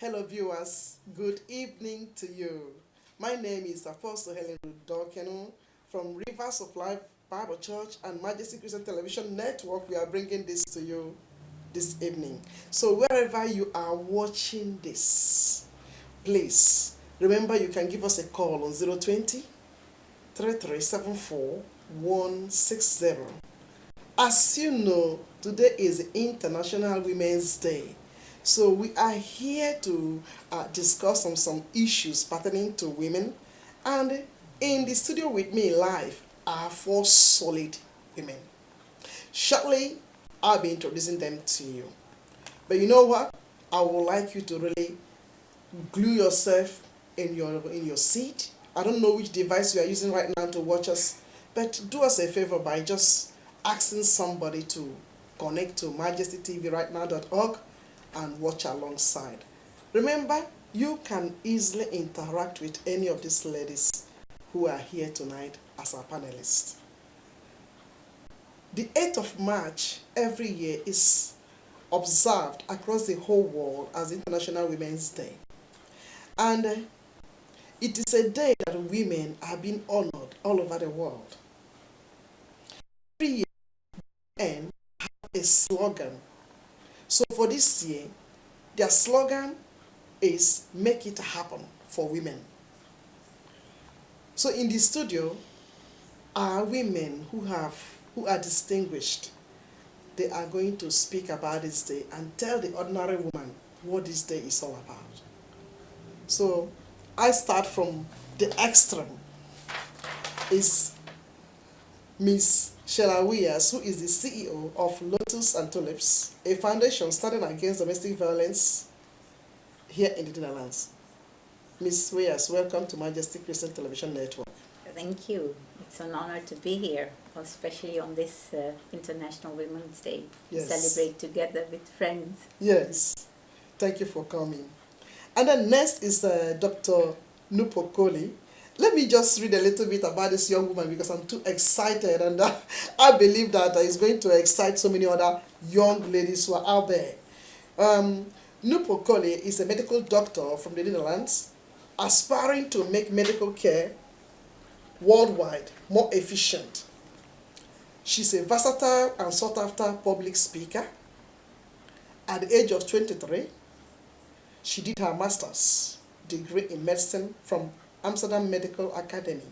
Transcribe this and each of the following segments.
Hello, viewers. Good evening to you. My name is Apostle Helen Dorkenoo from Rivers of Life Bible Church and Majesty Christian Television Network. We are bringing this to you this evening. So, wherever you are watching this, please remember you can give us a call on 020 3374 160. As you know, today is International Women's Day. So we are here to discuss on some issues pertaining to women. And in the studio with me live are four solid women. Shortly, I'll be introducing them to you. But you know what? I would like you to really glue yourself in your seat. I don't know which device you are using right now to watch us, but do us a favor by just asking somebody to connect to majestytvrightnow.org and watch alongside. Remember, you can easily interact with any of these ladies who are here tonight as our panelists. The 8th of March every year is observed across the whole world as International Women's Day. And it is a day that women are being honored all over the world. Every year, men have a slogan. So for this year, their slogan is "Make it happen for women." So in the studio are women who are distinguished. They are going to speak about this day and tell the ordinary woman what this day is all about. So I start from the extreme. Is Miss Sheila Wias, who is the CEO of Lotus and Tulips, a foundation standing against domestic violence here in the Netherlands. Miss Wias, welcome to Majesty Christian Television Network. Thank you. It's an honor to be here, especially on this International Women's Day. Yes. To celebrate together with friends. Yes, thank you for coming. And then next is Dr. Nupokoli. Let me just read a little bit about this young woman because I'm too excited, and I believe that it's going to excite so many other young ladies who are out there. Nupokoli is a medical doctor from the Netherlands, aspiring to make medical care worldwide more efficient. She's a versatile and sought-after public speaker. At the age of 23, she did her master's degree in medicine from Amsterdam Medical Academy,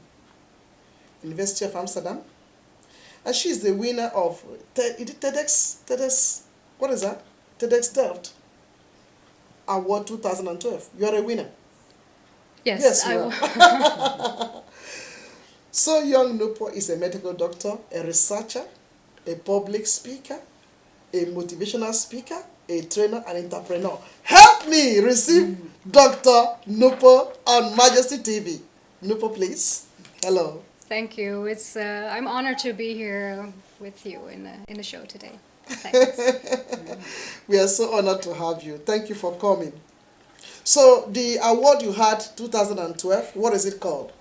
University of Amsterdam. And she is the winner of TEDx, what is that? TEDx Delft Award 2012. You are a winner. Yes, you are. So young Nupo is a medical doctor, a researcher, a public speaker, a motivational speaker, a trainer, and entrepreneur. Help me receive Dr. Nupo on Majesty TV. Nupo, please. Hello. thank you. It's I'm honored to be here with you in the show today. Thanks. We are so honored to have you. Thank you for coming. So the award you had 2012, what is it called?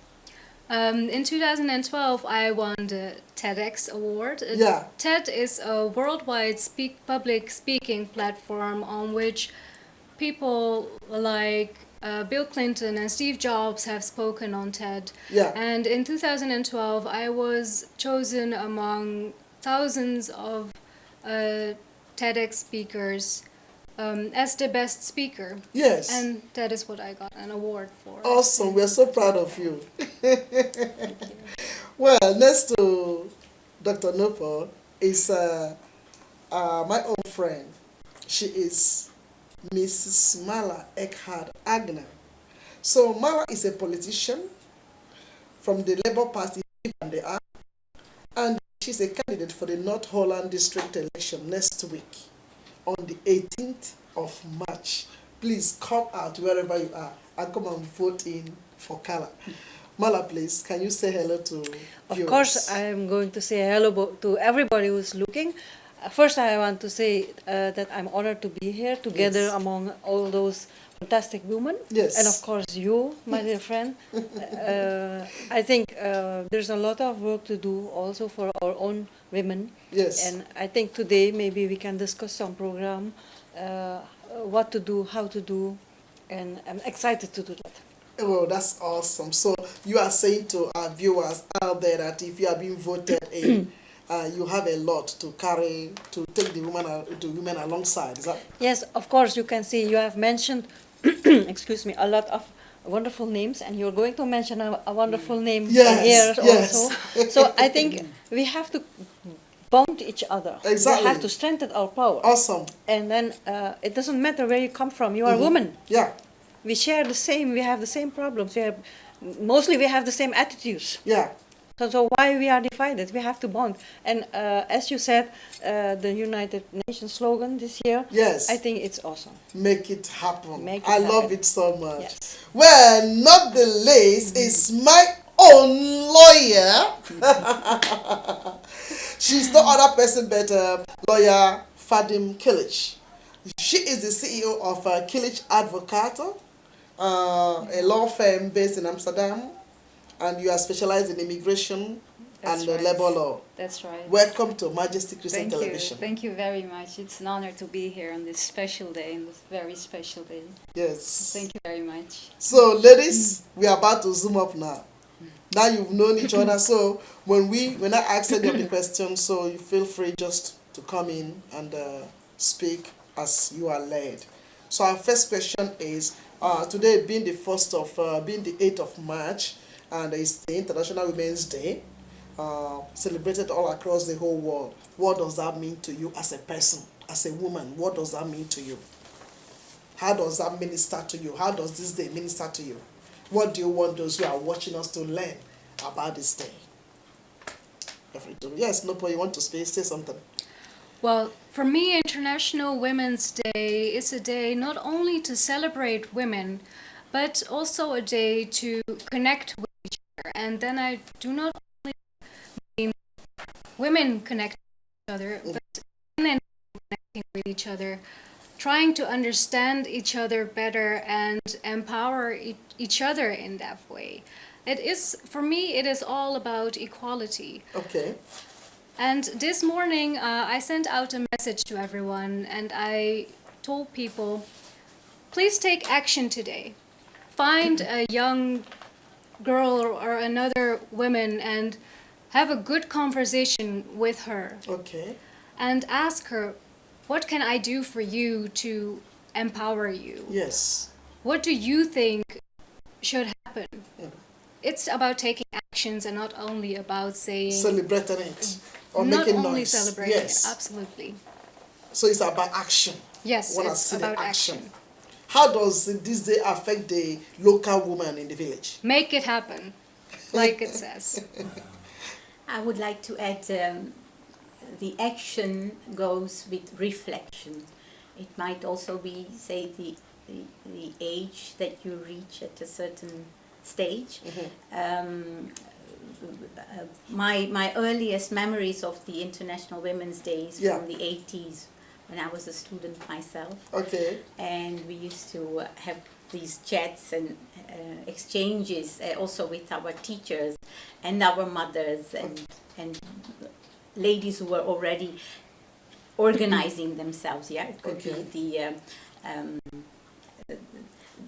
In 2012, I won the TEDx award. Yeah. TED is a worldwide public speaking platform on which people like Bill Clinton and Steve Jobs have spoken on TED. Yeah. And in 2012, I was chosen among thousands of TEDx speakers as the best speaker. Yes. And that is what I got an award for. Awesome. We are so proud of you. Well, next to Dr. Nupo is my own friend. She is Mrs. Mala Eckhard Agner. So Mala is a politician from the Labour Party and the Ark, and she's a candidate for the North Holland district election next week on the 18th of March. Please come out wherever you are and come and vote in for Kala. Mala, please, can you say hello to Of viewers? course, I'm going to say hello to everybody who's looking. First, I want to say that I'm honored to be here together Yes. among all those fantastic women. Yes. And of course, you, my dear friend. I think there's a lot of work to do also for our own women. Yes. And I think today maybe we can discuss some program, what to do, how to do, and I'm excited to do that. Well, that's awesome. So you are saying to our viewers out there that if you are being voted in, you have a lot to carry to take the women alongside. Is that? Yes, of course, you can see you have mentioned, excuse me, a lot of wonderful names, and you're going to mention a wonderful name Yes, here yes. also. So I think we have to bond each other. Exactly. We have to strengthen our power. Awesome. And then it doesn't matter where you come from. You are a woman. Yeah, We share the same. We have the same problems. Mostly we have the same attitudes. yeah. So why we are divided? We have to bond. And as you said, the United Nations slogan this year. Yes. I think it's awesome. Make it happen. Make it I love happen. it so much. Yes. Well, not the least is my own lawyer. She's no other person but lawyer Fadim Kilich. She is the CEO of Kilich Advocato, a law firm based in Amsterdam, and you are specialized in immigration That's and right. labor law. That's right. Welcome to Majesty Christian Thank you. Television. Thank you very much. It's an honor to be here on this special day, on this very special day. Yes. Thank you very much. So, ladies, we are about to zoom up now. Now you've known each other, so when I ask any of the questions, so you feel free just to come in and speak as you are led. So our first question is, today being the 8th of March, and it's the International Women's Day, celebrated all across the whole world. What does that mean to you as a person, as a woman? What does that mean to you? How does that minister to you? How does this day minister to you? What do you want those who are watching us to learn about this day? Yes, Nopo, you want to say something? Well, for me, International Women's Day is a day not only to celebrate women, but also a day to connect with each other. And then I do not only mean women connecting with each other, but men and women connecting with each other, trying to understand each other better and empower each other in that way. It is, for me, it is all about equality. Okay. And this morning, I sent out a message to everyone, and I told people, please take action today. Find a young girl or another woman and have a good conversation with her. Okay. And ask her, what can I do for you to empower you? Yes. What do you think should happen? Yeah. It's about taking actions and not only about saying... Celebrating it. Or not making only noise. celebrating Yes. it, absolutely. So it's about action. Yes, Wanna it's see the about action. How does this day affect the local woman in the village? Make it happen, like it says. I would like to add the action goes with reflection. It might also be, say, the age that you reach at a certain stage. My earliest memories of the International Women's Day is from the 80s, when I was a student myself. Okay. And we used to have these chats and exchanges also with our teachers and our mothers and ladies who were already organizing themselves. Yeah, it could be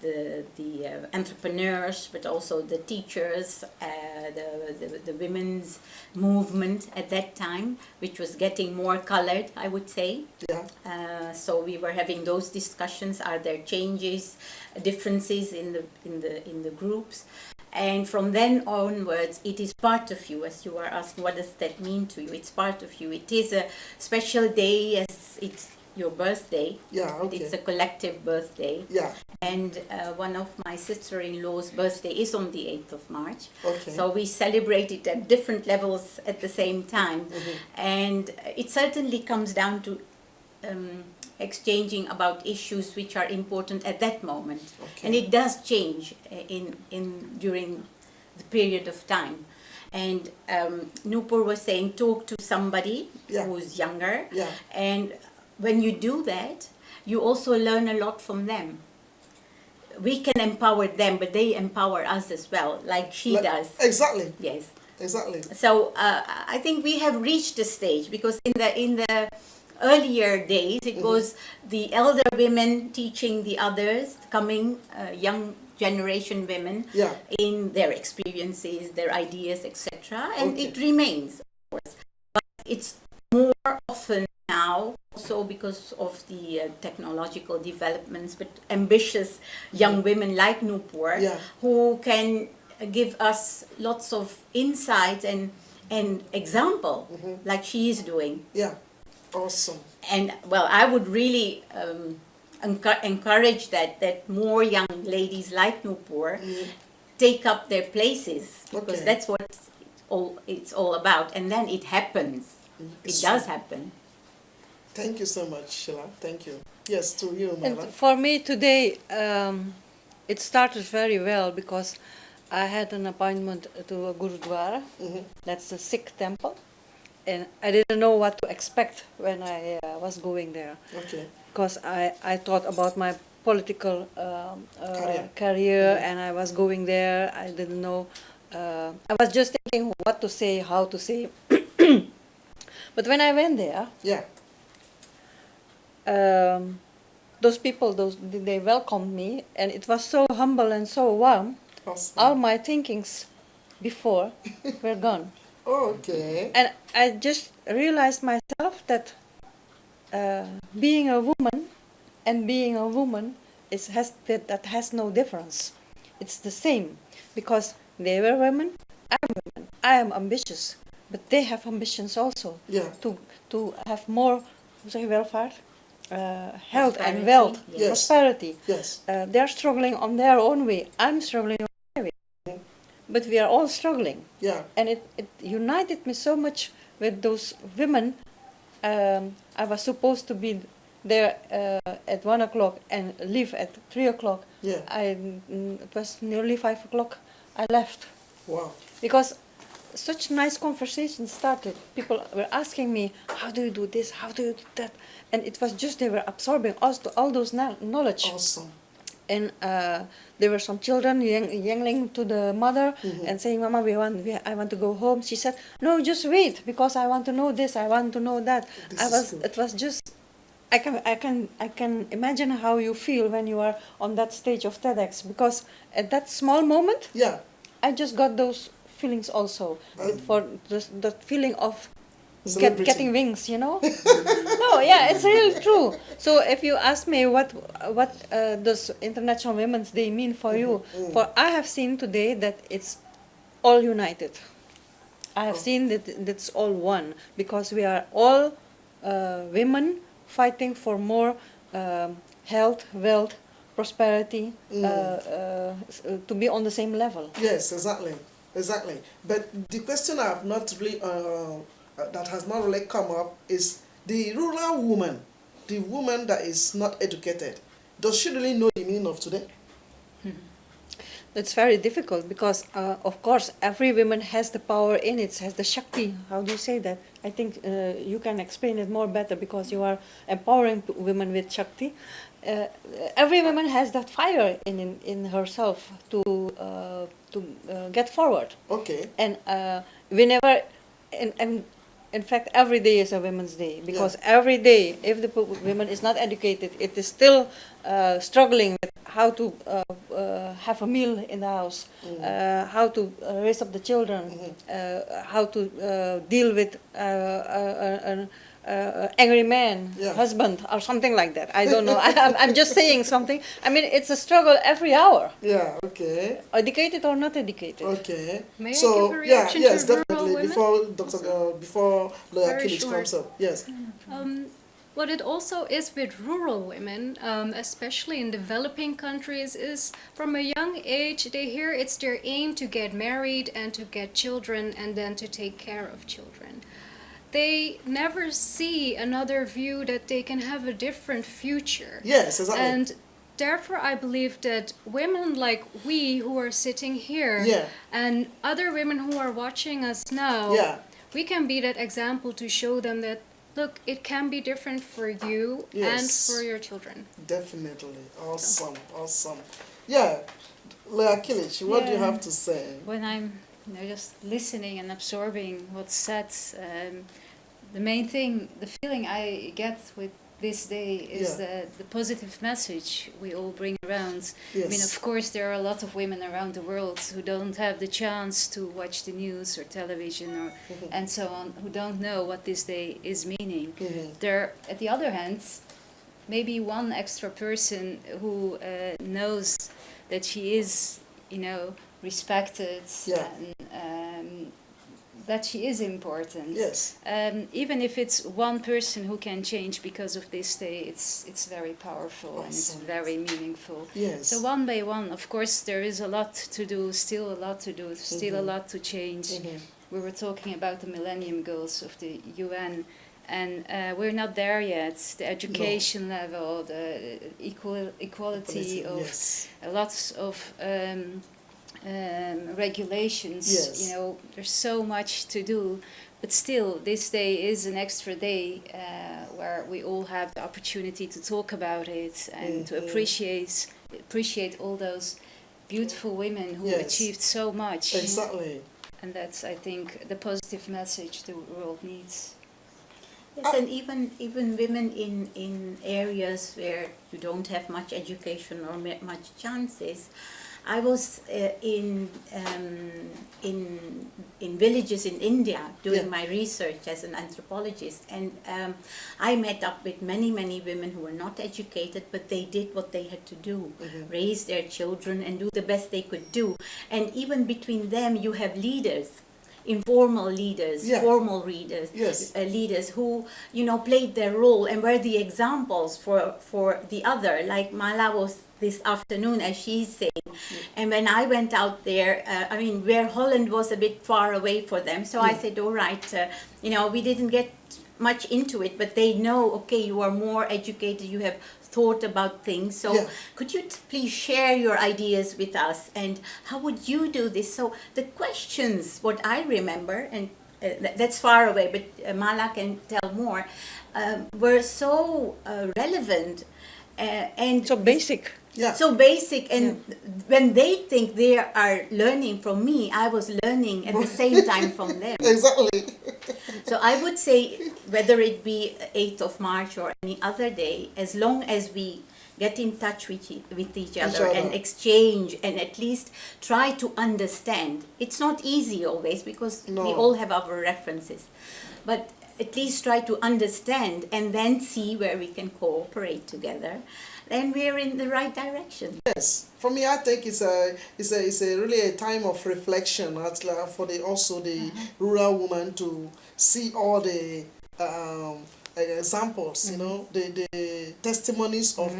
the entrepreneurs, but also the teachers, the women's movement at that time, which was getting more colored, I would say. Yeah. So we were having those discussions. Are there changes, differences in the groups? And from then onwards, it is part of you. As you are asking, what does that mean to you? It's part of you. It is a special day, as it's your birthday. Yeah, okay. It's a collective birthday. Yeah. And one of my sister-in-law's birthday is on the 8th of March. Okay. So we celebrate it at different levels at the same time. And it certainly comes down to exchanging about issues which are important at that moment. Okay. And it does change during the period of time. And Nupur was saying, talk to somebody who's younger. Yeah. And when you do that, you also learn a lot from them. We can empower them, but they empower us as well, like she does. Exactly. Yes. Exactly. So I think we have reached a stage, because in the earlier days, it was the elder women teaching the others, coming young generation women, Yeah. in their experiences, their ideas, etc. And Okay. it remains, of course. But it's more often now, also because of the technological developments, but ambitious young women like Nupur, Yeah. who can give us lots of insights and example, like she is doing. Yeah. Awesome. And well, I would really encourage that more young ladies like Nupur take up their places, because Okay. that's what it's all about. And then it happens. It does happen. Thank you so much, Sheila. Thank you. Yes, to you, And Mala. for me today, it started very well because I had an appointment to a Gurudwara. That's the Sikh temple. And I didn't know what to expect when I was going there. Okay. Because I thought about my political Mhm. career and I was going there. I didn't know. I was just thinking what to say, how to say. But when I went there, Yeah. those people, they welcomed me, and it was so humble and so warm. Awesome. All my thinkings before were gone, Okay. and I just realized myself that being a woman and being a woman that has no difference. It's the same, because they were women, I'm women. I am ambitious, but they have ambitions also Yeah. to have more, hoe zeg je, welvaart, health and Prosperity, wealth, yes. prosperity. Yes. They're struggling on their own way. I'm struggling on my way. But we are all struggling. Yeah. And it united me so much with those women. I was supposed to be there at 1 o'clock and leave at 3 o'clock. Yeah. It was nearly 5 o'clock. I left Wow. because such nice conversations started. People were asking me, how do you do this? How do you do that? And it was just they were absorbing all those knowledge. Awesome. And there were some children yelling to the mother and saying, "Mama, I want to go home." She said, "No, just wait, because I want to know this. I want to know that." This is good. It was just. I can imagine how you feel when you are on that stage of TEDx, because at that small moment, Yeah. I just got those feelings also, for the feeling of Celebrity. getting wings, you know. No, yeah, it's really true. So if you ask me what does International Women's Day mean for you, for I have seen today that it's all united. I have seen that it's all one, because we are all women fighting for more health, wealth, prosperity, to be on the same level. Yes, exactly. Exactly. But the question I have not really, that has not really come up is the rural woman, the woman that is not educated. Does she really know the meaning of today? It's very difficult because, of course, every woman has the power in it, has the Shakti. How do you say that? I think you can explain it more better because you are empowering women with Shakti. Every woman has that fire in herself to get forward. Okay. And we never, and in fact, every day is a Women's Day, because every day, if the woman is not educated, it is still struggling with how to have a meal in the house, how to raise up the children, how to deal with an angry man, husband, or something like that. I don't know. I'm just saying something. I mean, it's a struggle every hour. Yeah, okay. Educated or not educated. Okay. May I So, give a yeah, reaction yes, to rural definitely. women? Before before Lawyer Very Kilich short. comes up. Yes. What it also is with rural women, especially in developing countries, is from a young age they hear it's their aim to get married and to get children and then to take care of children. They never see another view that they can have a different future. Yes, exactly. And therefore, I believe that women like we who are sitting here Yeah. and other women who are watching us now, Yeah. we can be that example to show them that, look, it can be different for you and Yes. for your children. Definitely. Awesome. Awesome. Yeah. Lawyer Kilich, what do you Yeah. have to say? When I'm just listening and absorbing what's said, the main thing, the feeling I get with this day is Yeah. the positive message we all bring around. I mean, Yes. of course, there are a lot of women around the world who don't have the chance to watch the news or television or and so on, who don't know what this day is meaning. There, at the other hand, maybe one extra person who knows that she is, you know, respected Yeah. and that she is important. Yes. Even if it's one person who can change because of this day, it's very powerful and it's Awesome. very meaningful. Yes. So one by one, of course, there is a lot to do, still a lot to do, still a lot to change. We were talking about the Millennium Goals of the UN, and we're not there yet. The education level, the equality of Yes. lots of regulations. Yes. You know, there's so much to do, but still, this day is an extra day where we all have the opportunity to talk about it and to appreciate all those beautiful women who Yes. achieved so much. Exactly. And that's, I think, the positive message the world needs. Yes, and even women in areas where you don't have much education or much chances. I was in villages in India doing Yeah. my research as an anthropologist, and I met up with many women who were not educated, but they did what they had to do, raise their children and do the best they could do. And even between them, you have leaders. Informal leaders, Yeah. formal leaders, Yes. leaders who, you know, played their role and were the examples for the other. Like Mala was this afternoon, as she's saying. And when I went out there, I mean, where Holland was a bit far away for them. So I said, all right, you know, we didn't get much into it, but they know, okay, you are more educated, you have thought about things. So Yeah. could you please share your ideas with us, and how would you do this? So the questions, what I remember, and that's far away, but Mala can tell more, were so relevant and So basic. Yeah. so basic, and when they think they are learning from me, I was learning at the same time from them. Exactly. So I would say, whether it be 8th of March or any other day, as long as we get in touch with each other and exchange and at least try to understand. It's not easy always because we No. all have our references, but at least try to understand and then see where we can cooperate together. Then we're in the right direction. Yes, for me, I think it's a really a time of reflection for the rural woman to see all the examples, you know, the testimonies of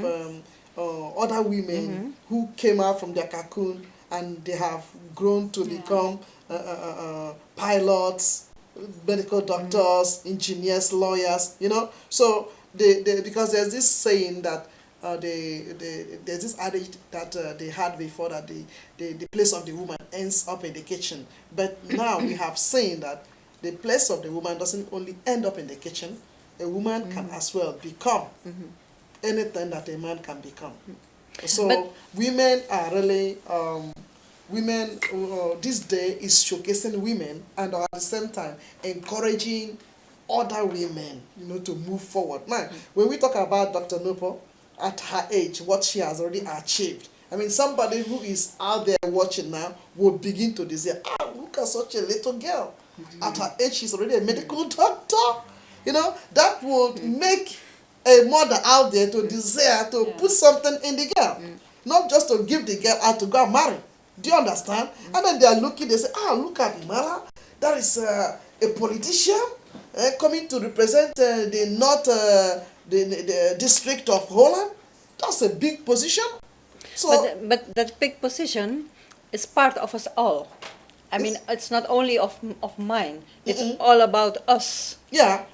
other women who came out from their cocoon and they have grown to become pilots, medical doctors, engineers, lawyers, you know. So because there's this saying that there's this adage that they had before, that the place of the woman ends up in the kitchen. But now we have seen that the place of the woman doesn't only end up in the kitchen. A woman can as well become anything that a man can become. So But- women are really women. This day is showcasing women and at the same time encouraging other women, you know, to move forward. Now, when we talk about Dr. Nopo, at her age, what she has already achieved. I mean, somebody who is out there watching now will begin to desire, look at such a little girl. At her age, she's already a medical doctor. You know, that would make a mother out there to desire to put something in the girl. Not just to give the girl out to go and marry. Do you understand? And then they are looking, they say, look at Mala. That is a politician coming to represent the north, the district of Holland. That's a big position. So But that big position is part of us all. I mean, it's not only of mine. It's all about us. yeah,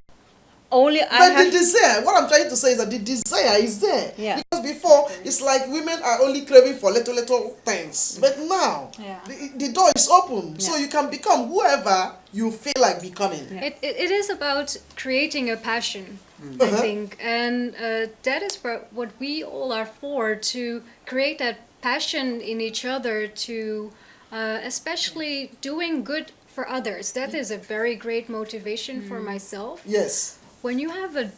Only I but the have. desire, what I'm trying to say is that the desire is there. Yeah. Because before, it's like women are only craving for little things. But now, Yeah. the door is open. So you can become whoever you feel like becoming. It is about creating a passion, I think, and that is what we all are for, to create that passion in each other, to especially doing good for others. That is a very great motivation for myself. Yes. When you have a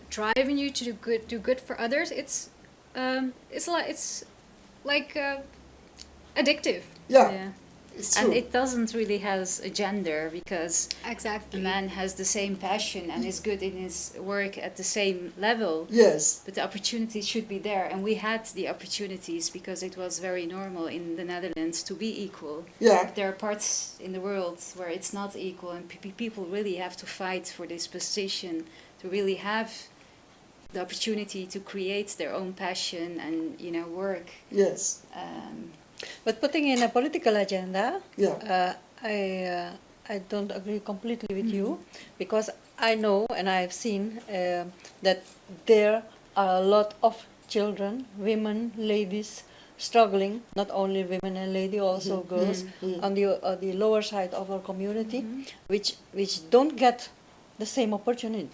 drive in you to do good for others, it's like addictive. Yeah. Yeah. It's And true. it doesn't really has a gender, because a Exactly. man has the same passion and is good in his work at the same level. Yes. But the opportunities should be there, and we had the opportunities because it was very normal in the Netherlands to be equal. Yeah. There are parts in the world where it's not equal, and people really have to fight for this position to really have the opportunity to create their own passion and work. Yes. But putting in a political agenda, Yeah. I don't agree completely with you, because I know and I have seen that there are a lot of children, women, ladies struggling. Not only women and ladies, also girls on the lower side of our community, which don't get the same opportunity.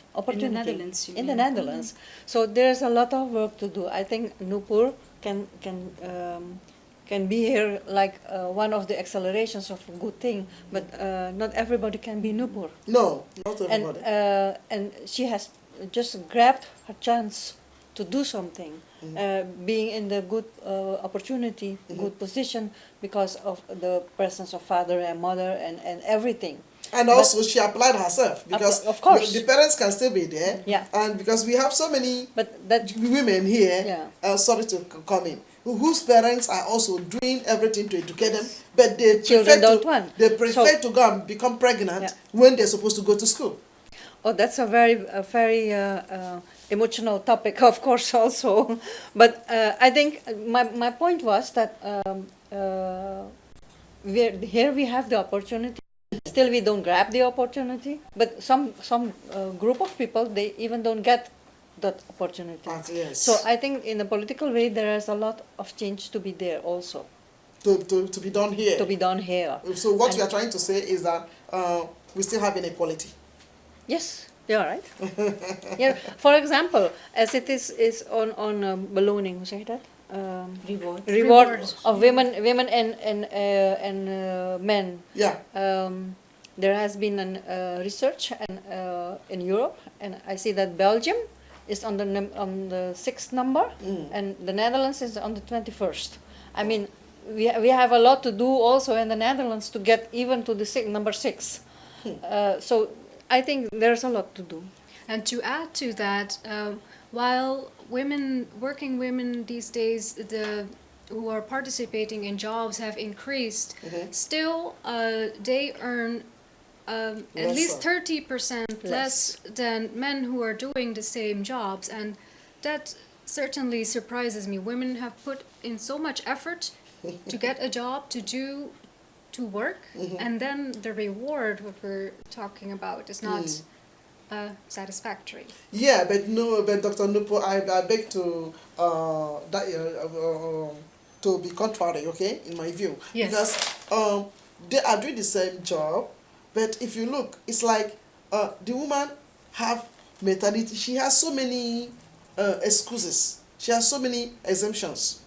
Netherlands, you In the mean? Netherlands. So there's a lot of work to do. I think Nupur can be here like one of the accelerations of a good thing, but not everybody can be Nupur. No, not everybody. And she has just grabbed her chance to do something, being in the good opportunity, good position, because of the presence of father and mother and everything. And also, she applied herself because Of course. the parents can still be there. Yeah. And because we have so many But that women here, Yeah. sorry to come in, whose parents are also doing everything to educate them, but they Children prefer don't to want. they prefer So- to go and become pregnant Yeah. when they're supposed to go to school. Oh, that's a very emotional topic, of course, also. But I think my point was that here we have the opportunity. Still, we don't grab the opportunity. But some group of people, they even don't get that opportunity. Yes. So I think in a political way, there is a lot of change to be there also, to be done here. to be done here. So what And- you are trying to say is that we still have inequality. Yes, you're right. Yeah. For example, as it is on ballooning, hoe zeg je dat? Reward. Reward of women and men. Yeah. There has been an research in Europe, and I see that Belgium is on the 6th number, and the Netherlands is on the 21st. I mean, we have a lot to do also in the Netherlands to get even to the number 6. So I think there's a lot to do. And to add to that, while working women these days, who are participating in jobs have increased, still they earn at least 30% less than men who are doing the same jobs, and that certainly surprises me. Women have put in so much effort to get a job, to work, and then the reward, what we're talking about, is not satisfactory. Yeah, but Dr. Nupo, I beg to to be contrary, okay, in my view. Yes. Because they are doing the same job, but if you look, it's like the woman have maternity. She has so many excuses. She has so many exemptions.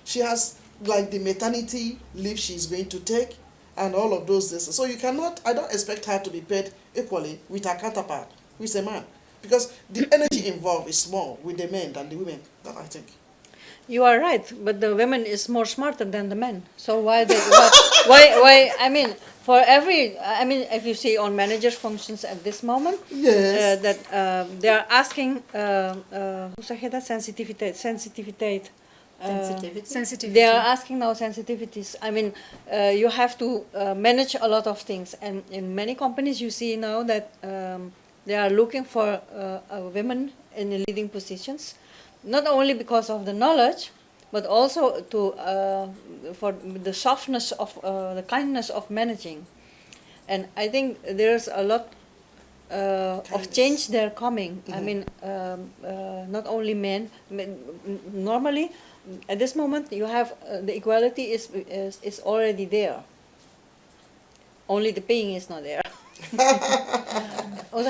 She has like the maternity leave she's going to take and all of those things. So I don't expect her to be paid equally with her counterpart, who is a man. Because the energy involved is more with the men than the women, that I think. You are right, but the women is more smarter than the men. So why? I mean, if you see on managers functions at this moment, Yes. that they are asking, hoe zeg je dat? Sensitiviteit. Sensitivity. They are asking now sensitivities. I mean, you have to manage a lot of things, and in many companies you see now that they are looking for women in the leading positions, not only because of the knowledge, but also for the softness of the kindness of managing. And I think there's a lot of change there coming. I mean, not only men. Normally, at this moment, you have the equality is already there. Only the paying is not there. Do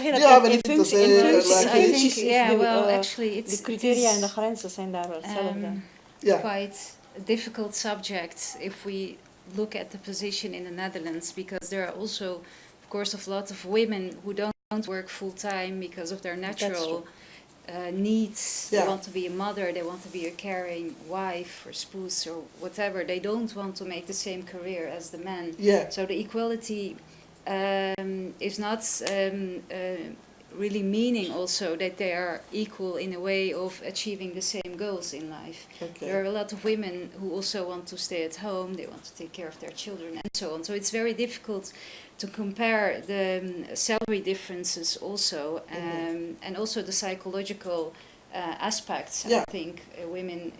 you have anything to say? I think, yeah, well, actually, de criteria en de grenzen zijn daar wel hetzelfde. quite a difficult subject if we look at the position in the Netherlands, because there are also, of course, a lot of women who don't work full time because of their natural needs. Yeah. They want to be a mother, they want to be a caring wife or spouse or whatever. They don't want to make the same career as the men. Yeah. So the equality is not really meaning also that they are equal in a way of achieving the same goals in life. Okay. There are a lot of women who also want to stay at home, they want to take care of their children and so on. So it's very difficult to compare the salary differences also, and also the psychological aspects. Yeah. I think women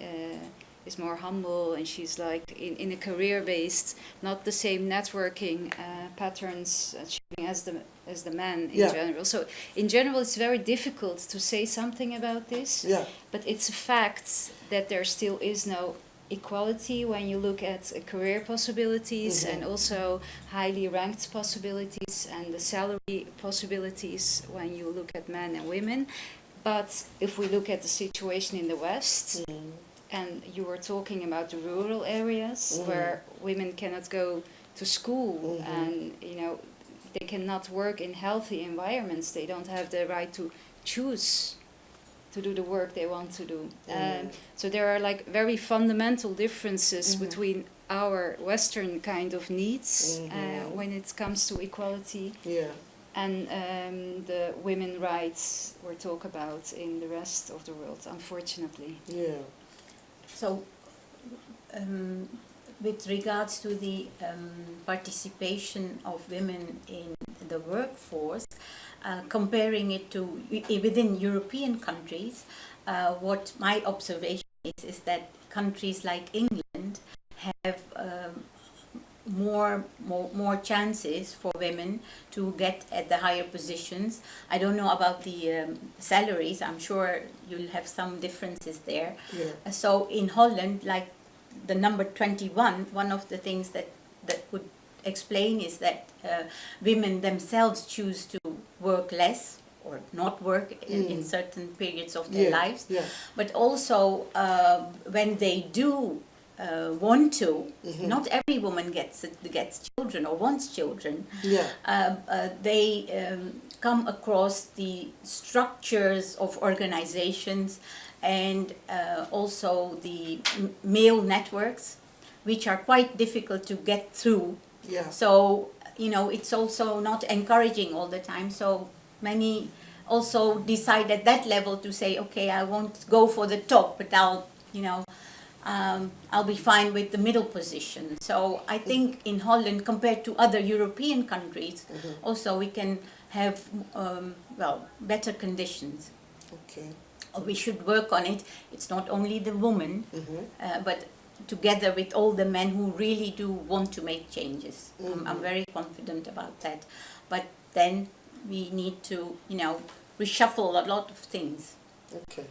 is more humble, and she's like in a career-based, not the same networking patterns achieving as the men in Yeah. general. So in general, it's very difficult to say something about this. Yeah. But it's a fact that there still is no equality when you look at career possibilities and also highly ranked possibilities and the salary possibilities when you look at men and women. But if we look at the situation in the West, and you were talking about the rural areas where women cannot go to school and they cannot work in healthy environments, they don't have the right to choose to do the work they want to do. So there are like very fundamental differences between our Western kind of needs when it comes to equality and the women rights we talk about in the rest of the world, unfortunately. Yeah. So, with regards to the participation of women in the workforce, comparing it to within European countries, what my observation is that countries like England have more chances for women to get at the higher positions. I don't know about the salaries. I'm sure you'll have some differences there. Yeah. So in Holland, like the number 21, one of the things that would explain is that women themselves choose to work less or not work in certain periods of their lives. Yeah. But also when they do want to, not every woman gets children or wants children. Yeah. They come across the structures of organizations and also the male networks, which are quite difficult to get through. Yeah. So it's also not encouraging all the time. So many also decide at that level to say, okay, I won't go for the top, but I'll be fine with the middle position. So I think in Holland, compared to other European countries, also we can have better conditions. Okay. We should work on it. It's not only the woman, but together with all the men who really do want to make changes. I'm very confident about that. But then we need to, reshuffle a lot of things. Okay.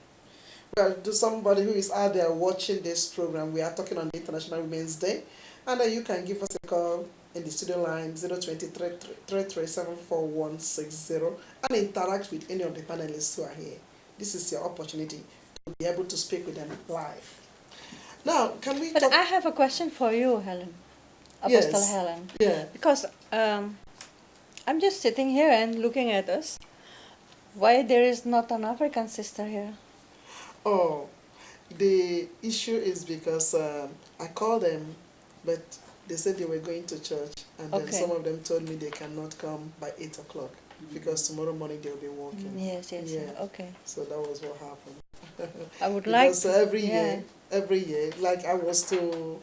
Well, to somebody who is out there watching this program, we are talking on International Women's Day, and you can give us a call in the studio line 020-337-4160 and interact with any of the panelists who are here. This is your opportunity to be able to speak with them live. Now, can we But talk? I have a question for you, Helen. Yes. Apostle Helen. Yeah. Because I'm just sitting here and looking at us. Why there is not an African sister here? Oh, the issue is because I called them, but they said they were going to church, and then some of them told me they cannot come by 8 o'clock because tomorrow morning they'll be working. Yes, Yeah. Okay. So that was what happened. I would like Because to. every year, like I was to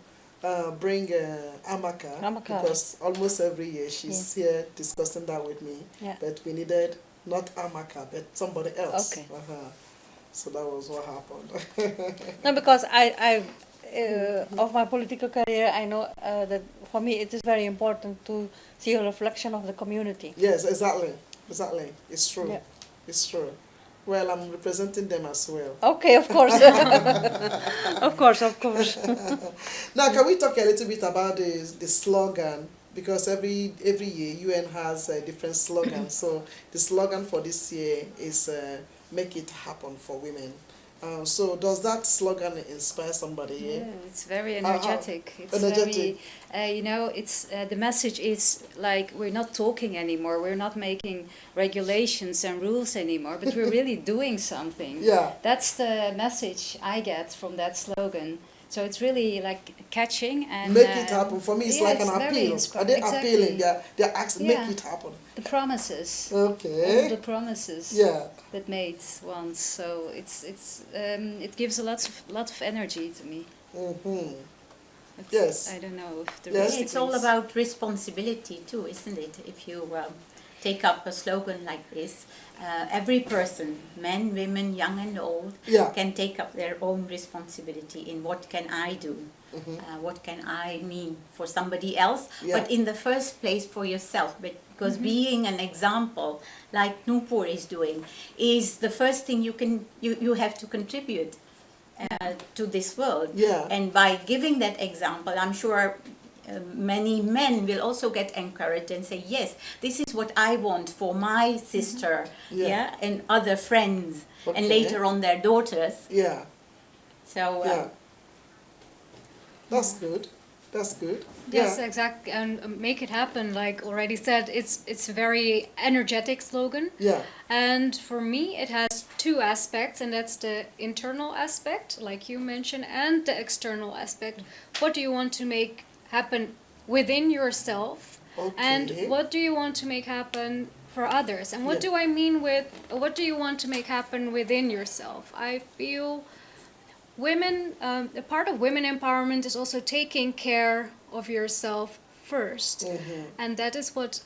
bring Amaka, because almost every year she's here discussing that with me. Yeah. But we needed not Amaka, but somebody else. Okay. So that was what happened. No, because I of my political career, I know that for me it is very important to see a reflection of the community. Yes, exactly. It's true. Yeah. It's true. Well, I'm representing them as well. Okay, of course. Of course. Now, can we talk a little bit about the slogan? Because every year UN has a different slogan. So the slogan for this year is "Make it happen for women." So does that slogan inspire somebody? Yeah, it's very How- energetic. It's energetic. very, it's the message is like we're not talking anymore. We're not making regulations and rules anymore, but we're really doing something. Yeah. That's the message I get from that slogan. So it's really like catching and Make it happen. For me, it's yeah, like an it's very appeal. inspi- Are they exactly. appealing? They're asking, Yeah. make it happen. the promises. Okay. All the promises Yeah. that made once. So it gives a lot of energy to me. Mm-hmm. It's- Yes. I don't know if the Yes. rest It's all agrees. about responsibility too, isn't it? If you take up a slogan like this, every person, men, women, young and old, Yeah. can take up their own responsibility in what can I do, Mhm. what can I mean for somebody else, Yeah. but in the first place for yourself. Because being an example, like Nupur is doing, is the first thing you have to contribute to this world. Yeah. And by giving that example, I'm sure many men will also get encouraged and say, yes, this is what I want for my sister, Yeah. yeah, and other friends, Okay. and later on their daughters. Yeah. So Yeah. That's good. That's good. Yes, Yeah. exactly, and make it happen. Like already said, it's a very energetic slogan, Yeah. and for me, it has two aspects, and that's the internal aspect, like you mentioned, and the external aspect. What do you want to make happen within yourself, and Okay. what do you want to make happen for others? And what Yeah. do I mean with what do you want to make happen within yourself? I feel women, a part of women empowerment is also taking care of yourself first, Mhm. and that is what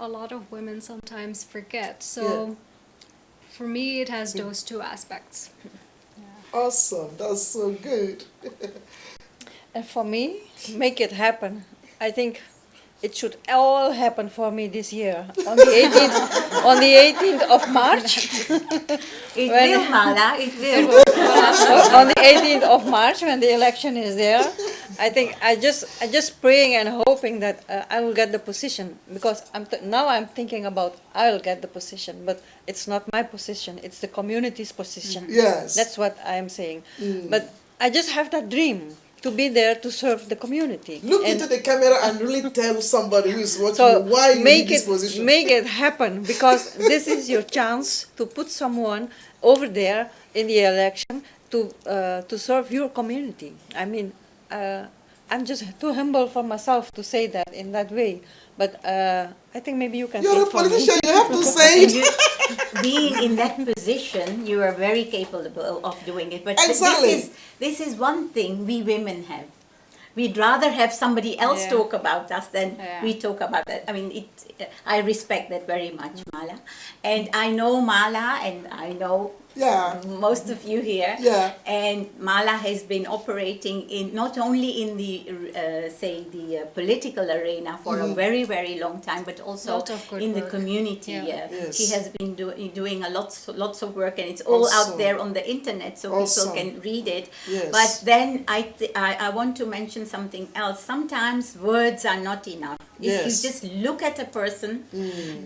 a lot of women sometimes forget. So Yeah. for me, it has those two aspects. Awesome. That's so good. And for me, make it happen. I think it should all happen for me this year on the 18th, on the 18th of March. it When- will, Mala, it will. On the 18th of March, when the election is there, I think I just praying and hoping that I will get the position, because now I'm thinking about I will get the position, but it's not my position; it's the community's position. Yes. That's what I'm saying. Mm. But I just have that dream to be there to serve the community. Look And into the camera and really tell somebody who is watching so you why you make need this it position. make it happen, because this is your chance to put someone over there in the election to serve your community. I mean, I'm just too humble for myself to say that in that way, but I think maybe you can. You're say a it for me. politician. You have to say And it. you, being in that position, you are very capable of doing it. But Exactly. this is one thing we women have. We'd rather have somebody else Yeah. talk about us than Yeah. we talk about it. I mean, I respect that very much, Mala. And I know Mala, and I know Yeah. most of you here. Yeah. And Mala has been operating in not only in the political arena for a very, very long time, but also Lot of good in the work. community. Yeah. Yes. She has been doing a lots of work, and it's all Awesome. out there on the internet, so Awesome. people can read it. Yes. But then I want to mention something else. Sometimes words are not enough. If Yes. you just look at a person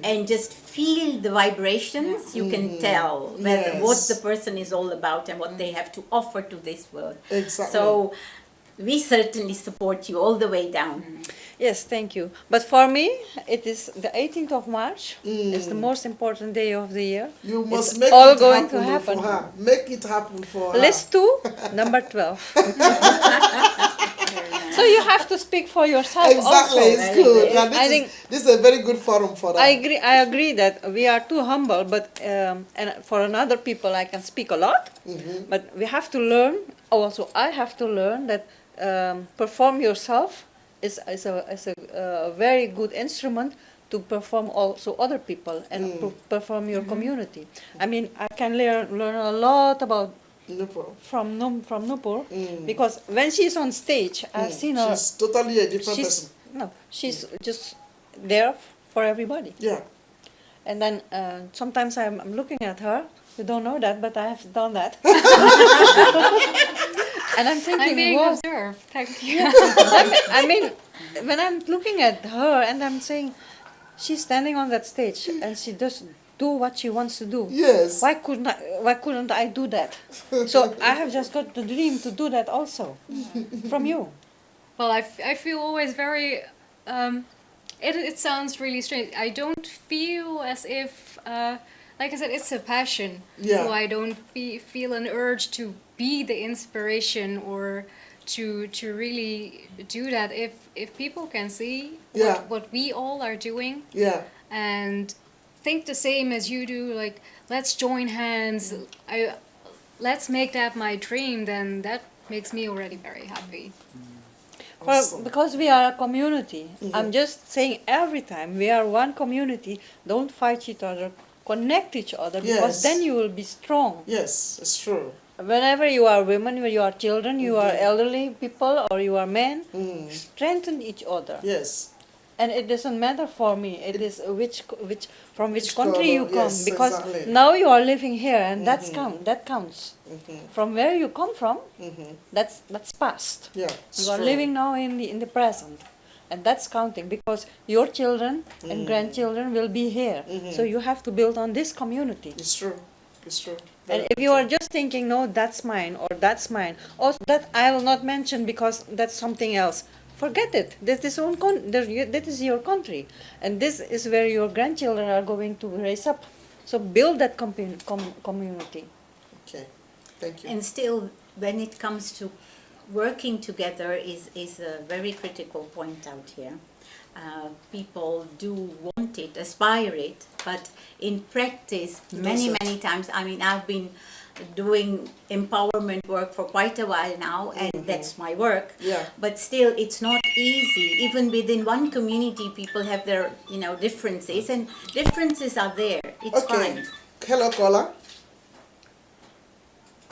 and just feel the vibrations, you can tell what Yes. the person is all about and what they have to offer to this world. Exactly. So we certainly support you all the way down. Yes, thank you. But for me, it is the 18th of March. It's the most important day of the year. You must It's make all it going happen, to happen. for her. Make it happen for her. List 2, number 12. So you have to speak for yourself Exactly, also. it's good. And I this, think- this is a very good forum for that. I agree that we are too humble, but and for another people I can speak a lot, but we have to learn. Also, I have to learn that perform yourself is a very good instrument to perform also other people and perform your community. I mean, I can learn a lot about No problem. from Nupur, because when she's on stage, I've seen her. She's totally a different person. She's just there for everybody. Yeah. And then sometimes I'm looking at her. You don't know that, but I have done that. And I'm thinking, I'm being wow. observed. Thank you. I mean, when I'm looking at her and I'm saying, she's standing on that stage and she just do what she wants to do. Yes. Why couldn't I do that? So I have just got the dream to do that also from you. Well, I feel always very. It sounds really strange. I don't feel as if, like I said, it's a passion. Yeah. So I don't feel an urge to be the inspiration or to really do that. If people can see Yeah. what we all are doing Yeah. and think the same as you do, like let's join hands. Let's make that my dream. Then that makes me already very happy. Well, Awesome. because we are a community. I'm just saying every time we are one community, don't fight each other, connect each other, because Yes. then you will be strong. Yes, it's true. Whenever you are women, when you are children, you are elderly people, or you are men, Mm. strengthen each other. Yes. And it doesn't matter for me. It is from which country you color, come, yes, because exactly. now you are living here, and that counts. Mm-hmm. From where you come from, Mm-hmm. that's past. Yeah. It's You are true. living now in the present, and that's counting, because your children and grandchildren will be here. So you have to build on this community. It's true. It's true. And Very if you are true. just thinking, no, that's mine or that's mine, also that I will not mention because that's something else. Forget it. That is your country, and this is where your grandchildren are going to raise up. So build that community. Okay. Thank you. And still, when it comes to working together is a very critical point out here. People do want it, aspire it, but in practice, many times, I mean, I've been doing empowerment work for quite a while now, and that's my work. Yeah. But still, it's not easy. Even within one community, people have their, differences, and differences are there. It's Okay. fine. Hello, caller.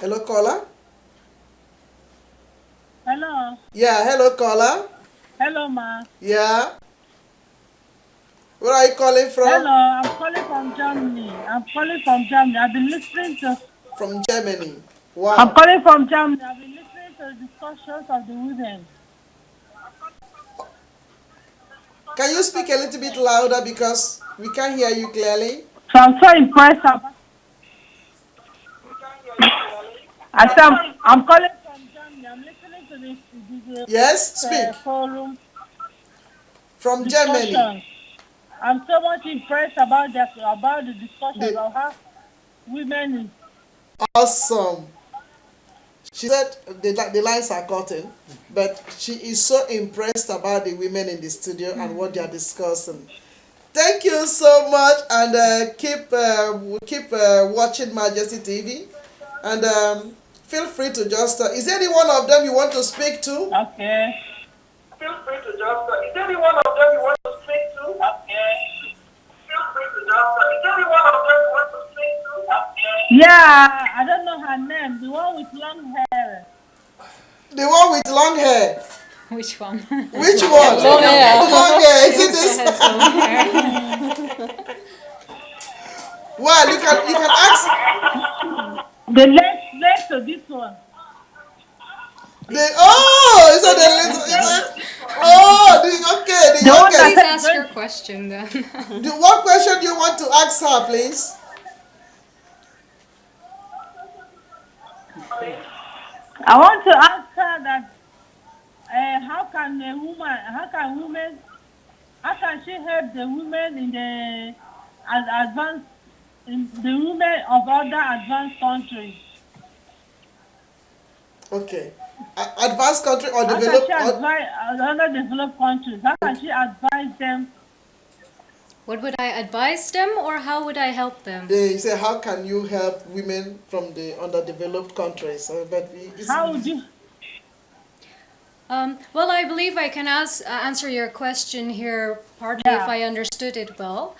Hello, caller. Hello. Yeah. Hello, caller. Hello, ma. Yeah. Where are you calling from? Hello, I'm calling from Germany. I've been listening to. From Germany. I'm Wow. calling from Germany. I've been listening to the discussions of the women. Can you speak a little bit louder because we can't hear you clearly? So I'm so impressed. I'm calling from Germany. I'm listening to the Yes. Speak. forum From Germany. discussions. I'm so much impressed about the discussions of how women is. Awesome. She said the lines are cutting, but she is so impressed about the women in the studio and what they are discussing. Thank you so much, and keep watching Majesty TV, and feel free to just. Is there any one of them you want to speak to? Okay. Feel free to just. Is there any one of them you want to speak to? Okay. Feel free to just. Is there any one of them you want to speak to? Yeah, I don't know her name. The one with long hair. The one with long hair. Which one? Which one? Long hair. Long hair. Is it this? Well, you can ask. The next to this one. Is that the little? Okay. The The one Please youngest. ask your question then. What question do you want to ask her, please? I want to ask her that how can she help the women in the advanced, in the women of other advanced countries? Okay. Advanced country or How can developed? she advise underdeveloped countries? How can she advise them? What would I advise them, or how would I help them? They say, how can you help women from the underdeveloped countries? How would you? Well, I believe I can answer your question here partly if I understood it well.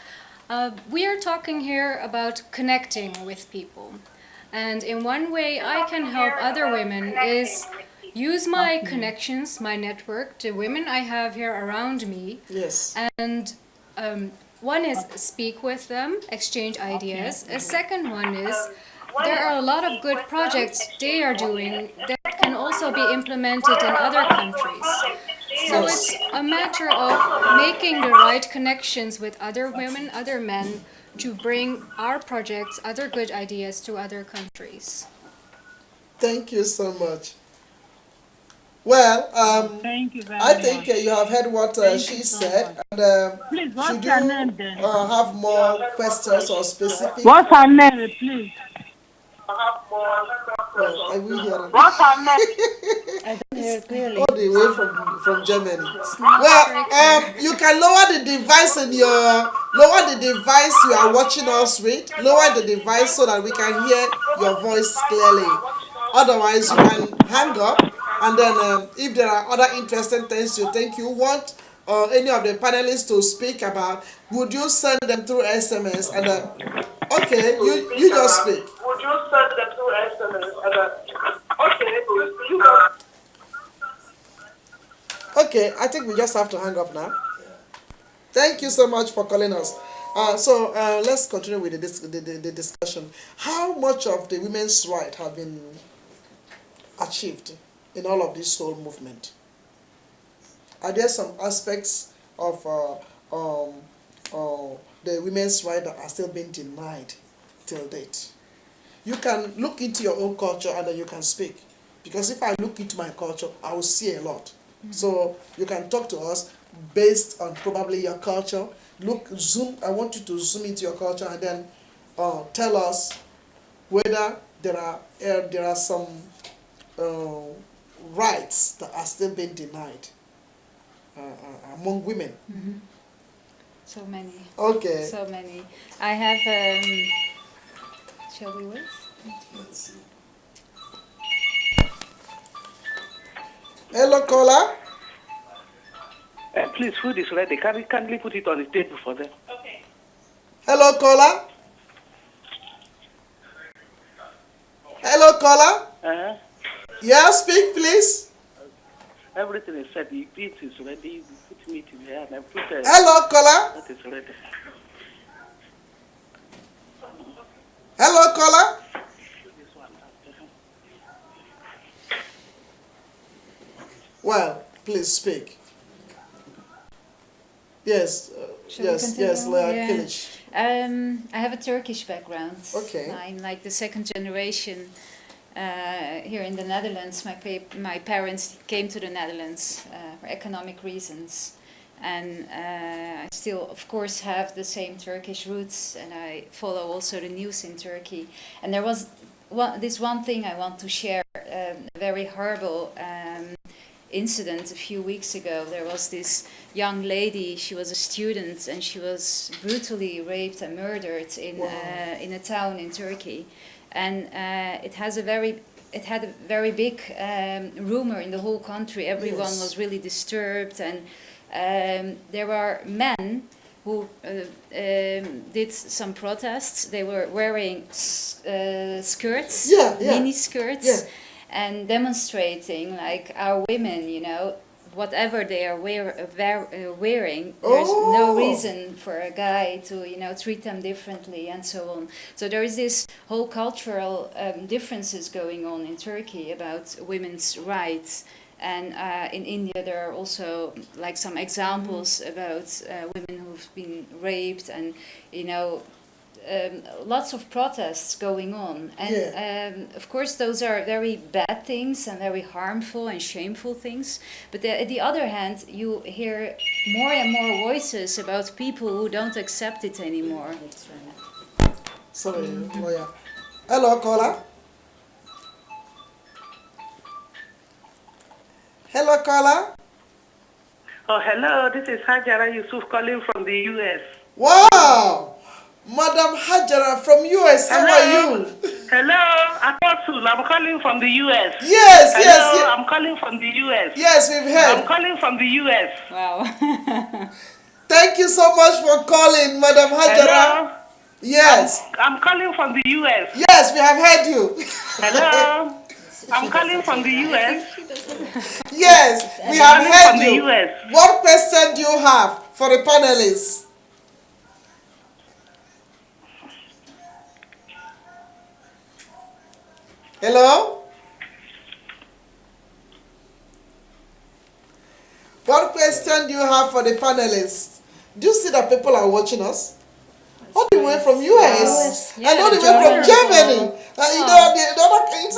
We are talking here about connecting with people. And in one way I can help other women is use my connections, my network, the women I have here around me. Yes. And one is speak with them, exchange ideas. A second one is there are a lot of good projects they are doing that can also be implemented in other countries. So it's a matter of making the right connections with other women, other men, to bring our projects, other good ideas to other countries. Thank you so much. Well, Thank you very I much. think you have heard what Thank she you so said, much. and Please, should what's you your name then? have more questions or specific? What's her name, please? Well, I will hear it. What's her name? I don't hear it clearly. All the way from Germany. It's not Well, very clear. you can lower the device lower the device you are watching us with. Lower the device so that we can hear your voice clearly. Otherwise, you can hang up, and then if there are other interesting things you think you want any of the panelists to speak about, would you send them through SMS? And okay, you just speak. Would you send them through SMS? And okay, you just. Okay, I think we just have to hang up now. Thank you so much for calling us. So let's continue with the discussion. How much of the women's rights have been achieved in all of this whole movement? Are there some aspects of the women's rights that are still being denied till date? You can look into your own culture and then you can speak. Because if I look into my culture, I will see a lot. So you can talk to us based on probably your culture. I want you to zoom into your culture and then tell us whether there are some rights that are still being denied among women. So many. Okay. So many. I have. Shall we wait? Let's see. Hello, caller. Please, food is ready. Can you kindly put it on the table for them? Okay. Hello, caller. Hello, caller. Uh-huh. Yeah, speak, please. Everything is set. The beat is ready. You put meat in here and I put Hello, caller. that is ready. Hello, caller. Well, please speak. Yes, Shall we yes, continue? Leah Yeah. Kilic. I have a Turkish background. Okay. I'm like the second generation here in the Netherlands. My parents came to the Netherlands for economic reasons. And I still, of course, have the same Turkish roots, and I follow also the news in Turkey. And there was this one thing I want to share, a very horrible incident a few weeks ago. There was this young lady, she was a student, and she was brutally raped and murdered in a town in Turkey. And it had a very big rumor in the whole country. Everyone was really disturbed, and there were men who did some protests. They were wearing skirts, mini skirts, and demonstrating like our women, whatever they are wearing, there's no reason for a guy to treat them differently and so on. So there is this whole cultural differences going on in Turkey about women's rights. And in India, there are also like some examples about women who've been raped, and lots of protests going on. And of course, those are very bad things and very harmful and shameful things. But at the other hand, you hear more and more voices about people who don't accept it anymore. Sorry, lawyer. Hello, caller. Hello, caller. Oh, hello. This is Hajara Yusuf calling from the U.S. Wow, Madam Hajara from US. How are you? Hello, Apostle. I'm calling from the U.S. Yes, hello, yes. I'm calling from the U.S. Yes, we've heard. I'm calling from the U.S. Wow. Thank you so much for calling, Madam Hajara. Hello. Yes. I'm calling from the U.S. Yes, we have heard you. Hello. I'm calling from the U.S. Yes, we have calling heard from the you. US. What question do you have for the panelists? Hello? What for the panelists. Do you see that people are watching us? All the way from US, and all the way from Germany. You know, the other countries.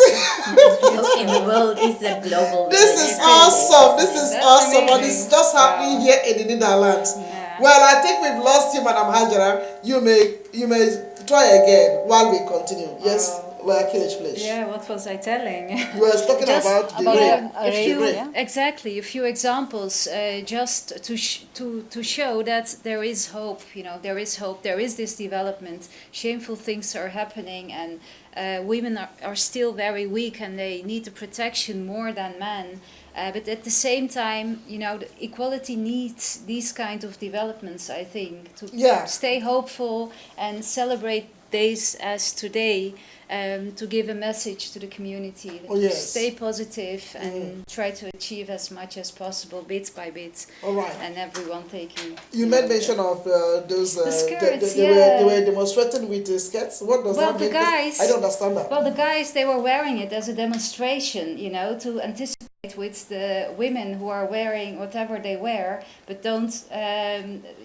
In the world is a global. This is awesome. This is awesome. And it's just happening here in the Netherlands. Well, I think we've lost you, Madam Hajara. You may try again while we continue. Yes, please. Yeah, what was I telling? You were talking about the rape. Exactly, a few examples just to show that there is hope. You know, there is hope. There is this development. Shameful things are happening, and women are still very weak, and they need the protection more than men. But at the same time, you know, the equality needs these kind of developments, I think, to stay hopeful and celebrate days as today, to give a message to the community. Stay positive and try to achieve as much as possible, bit by bit. All right. And everyone taking... You made mention of those... the skirts, they were demonstrating with the skirts. What does that mean? Guys, I don't understand that. Well, the guys, they were wearing it as a demonstration, you know, to anticipate with the women who are wearing whatever they wear, but don't,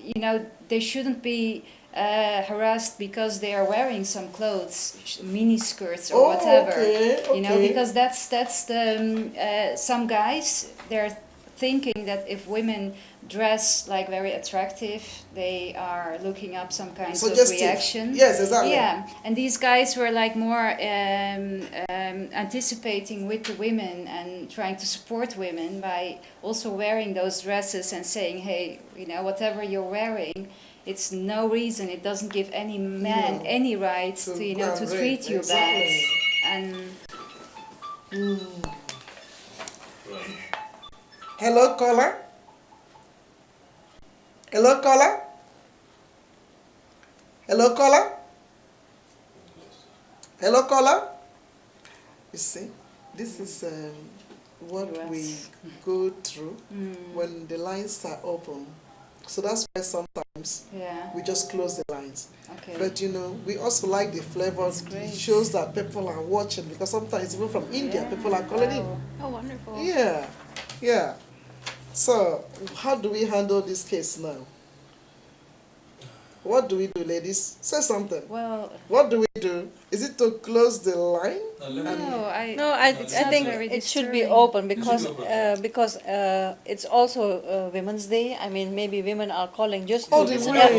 you know, they shouldn't be harassed because they are wearing some clothes, mini skirts or whatever. Okay. You know, because that's the some guys, they're thinking that if women dress like very attractive, they are looking up some kind of reaction. Yes, exactly. Yeah, and these guys were like more anticipating with the women and trying to support women by also wearing those dresses and saying, hey, you know, whatever you're wearing, it's no reason, it doesn't give any man any right to, you know, to treat you bad. And hello, caller. Hello, caller. Hello, caller. Hello, caller. You see, this is what we go through when the lines are open. So that's why sometimes we just close the lines. Okay. But you know, we also like the flavor. It shows that people are watching, because sometimes even from India, people are calling in. Oh, wonderful. Yeah, yeah. So how do we handle this case now? What do we do, ladies? Say something. well, What do we do? Is it to close the line? I think it should be open because it's also Women's Day. I mean, maybe women are calling just to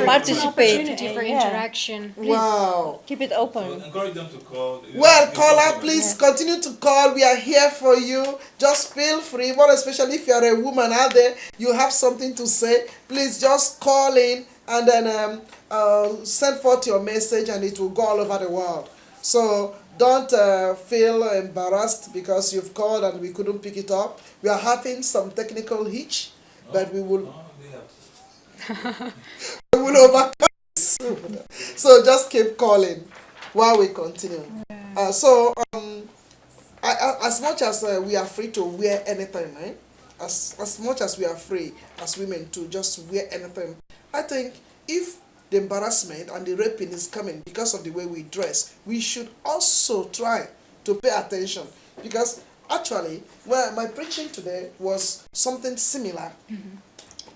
participate. Opportunity for interaction. Wow. Keep it open. So encourage them to call. Well, caller, please continue to call. We are here for you. Just feel free. More especially if you are a woman out there, you have something to say. Please just call in and then send forth your message, and it will go all over the world. So don't feel embarrassed because you've called and we couldn't pick it up. We are having some technical hitch, but we will we will overcome this. So just keep calling while we continue. As much as we are free to wear anything, right? As much as we are free as women to just wear anything, I think if the embarrassment and the raping is coming because of the way we dress, we should also try to pay attention. Because actually, my preaching today was something similar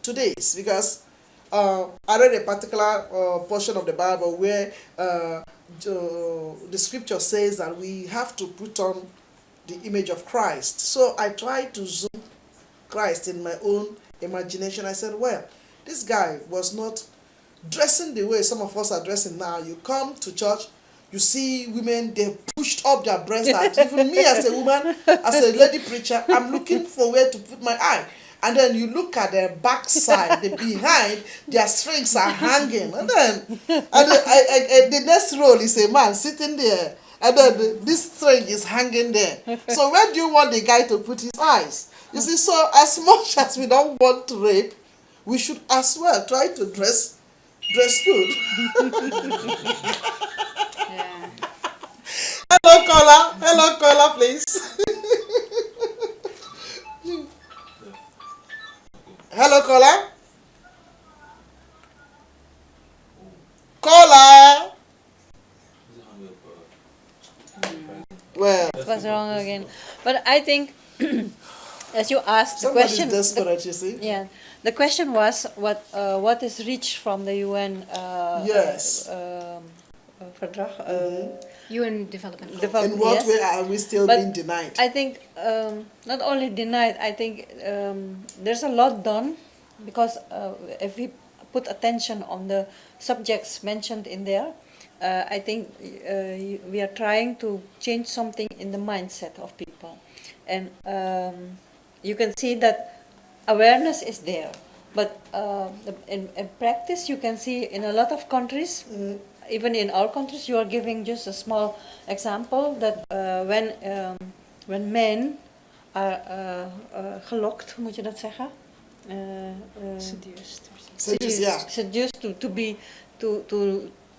to this, because I read a particular portion of the Bible where the scripture says that we have to put on the image of Christ. So I tried to zoom Christ in my own imagination. I said, well, this guy was not dressing the way some of us are dressing now. You come to church, you see women, they pushed up their breasts out. Even me as a woman, as a lady preacher, I'm looking for where to put my eye. And then you look at the backside, the behind, their strings are hanging. And then the next row is a man sitting there. And then this string is hanging there. So where do you want the guy to put his eyes? You see, so as much as we don't want to rape, we should as well try to dress good. Hello caller, please. Hello caller. Well, What's wrong again? But I think as you asked, the Somebody's question. desperate, you see. Yeah, the question was what is reached from the UN. Yes. Verdrag. UN Development Goals. Develop- In what yes. way are we still But being denied? I think not only denied. I think there's a lot done, because if we put attention on the subjects mentioned in there, I think we are trying to change something in the mindset of people, and you can see that awareness is there, but in practice you can see in a lot of countries, even in our countries. You are giving just a small example that when men are gelokt, moet je dat zeggen? Seduced. Seduced, yeah. Seduced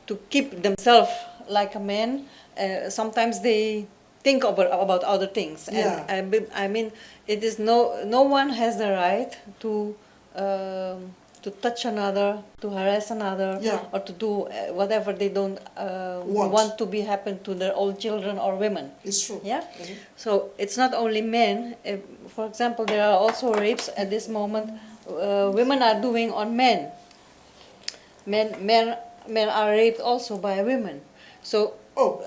to keep themselves like a man. Sometimes they think about other things, Yeah. and I mean, it is no one has the right to touch another, to harass another, Yeah. or to do whatever they don't want to be happen to their own children or women. It's true. Yeah, so it's not only men. For example, there are also rapes at this moment. Women are doing on men. Men are raped also by women. So Oh,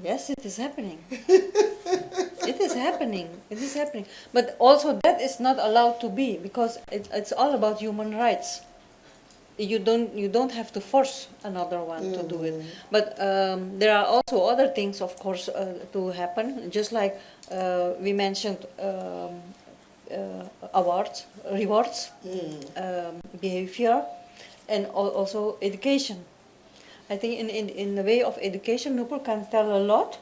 yes, it is happening. It is happening. It is happening. But also that is not allowed to be, because it's all about human rights. You don't have to force another one to do it. But there are also other things, of course, to happen. Just like we mentioned, awards, rewards, behavior, and also education. I think in the way of education, Nupur can tell a lot,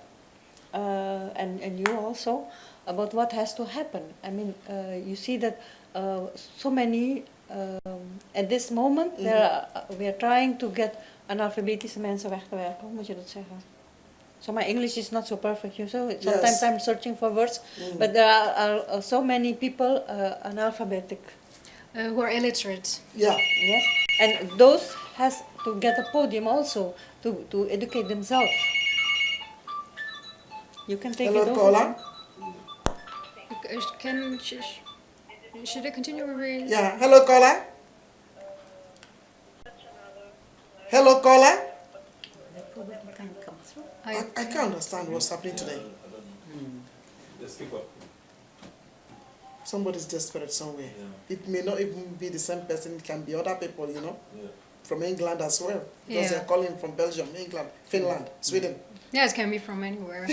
and you also, about what has to happen. I mean, you see that so many, at this moment, we are trying to get analfabetische mensen weg te werken. Hoe moet je dat zeggen? So my English is not so perfect, you know. Sometimes I'm searching for words, but there are so many people analphabetic. Who are illiterate. yeah. Yes, and those has to get a podium also to educate themselves. You can take Hello, it over. caller. Should I continue? Or Yeah. Hello, caller. Hello, caller. They probably can't come through. I can't understand what's happening today. Somebody's desperate somewhere. It may not even be the same person. It can be other people, you know, from England as well. Because they're calling from Belgium, England, Finland, Sweden. Yeah, it can be from anywhere.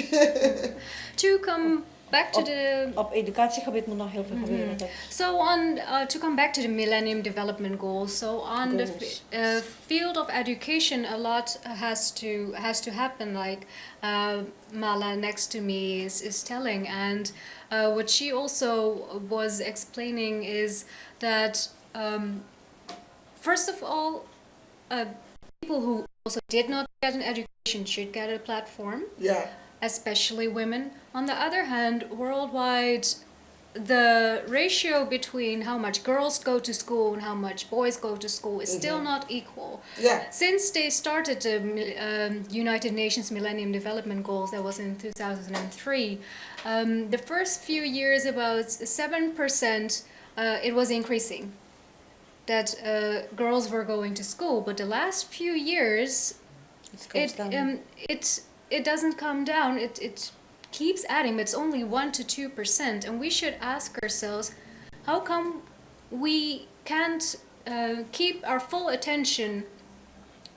To come back to the Op educatiegebied moet nog heel veel gebeuren. So on to come back to the Millennium Development Goals. So on the field of education, a lot has to happen. Like Mala next to me is telling, and what she also was explaining is that first of all, people who also did not get an education should get a platform. Yeah. Especially women. On the other hand, worldwide, the ratio between how much girls go to school and how much boys go to school is still not equal. Yeah. Since they started the United Nations Millennium Development Goals, that was in 2003, the first few years, about 7%, it was increasing, that girls were going to school. But the last few years, it doesn't come down. It keeps adding, but it's only 1 to 2%. And we should ask ourselves, how come we can't keep our full attention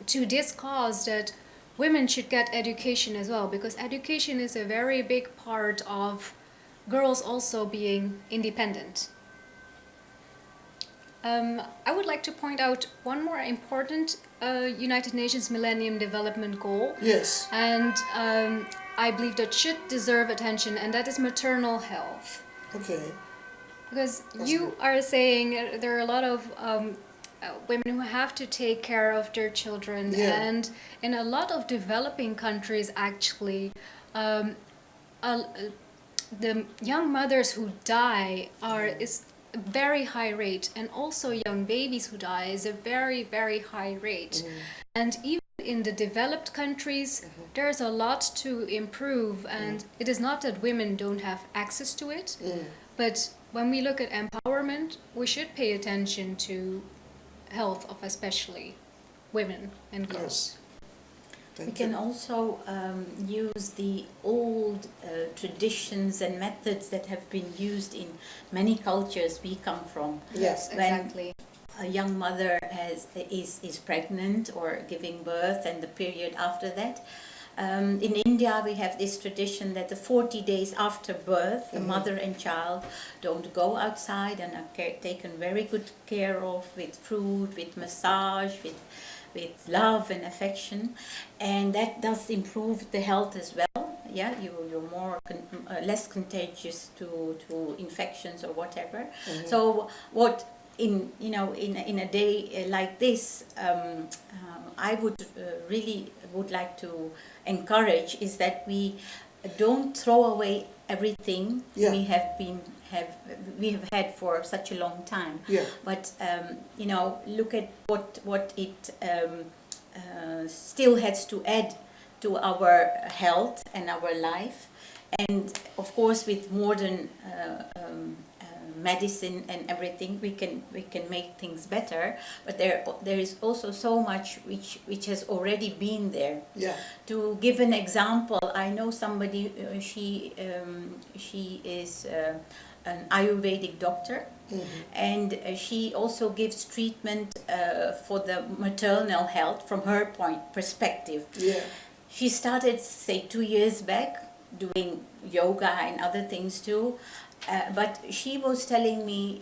to this cause that women should get education as well? Because education is a very big part of girls also being independent. I would like to point out one more important United Nations Millennium Development Goal. Yes. And I believe that should deserve attention, and that is maternal health. Okay. Because you are saying there are a lot of women who have to take care of their children, and in a lot of developing countries, actually, the young mothers who die is a very high rate, and also young babies who die is a very, very high rate. And even in the developed countries, there's a lot to improve, and it is not that women don't have access to it, but when we look at empowerment, we should pay attention to health of especially women and girls. Yes. We Thank can you. also use the old traditions and methods that have been used in many cultures we come from. Yes, When exactly. a young mother is pregnant or giving birth and the period after that. In India, we have this tradition that the 40 days after birth, the mother and child don't go outside and are taken very good care of with food, with massage, with love and affection, and that does improve the health as well. Yeah, you're more less contagious to infections or whatever. So what in a day like this, I would really would like to encourage is that we don't throw away everything Yeah. we have had for such a long time. Yeah. But look at what it still has to add to our health and our life, and of course with modern medicine and everything we can make things better, but there is also so much which has already been there. Yeah. To give an example, I know somebody, she is an Ayurvedic doctor, and she also gives treatment for the maternal health from her perspective. Yeah. She started, say, 2 years back doing yoga and other things too. But she was telling me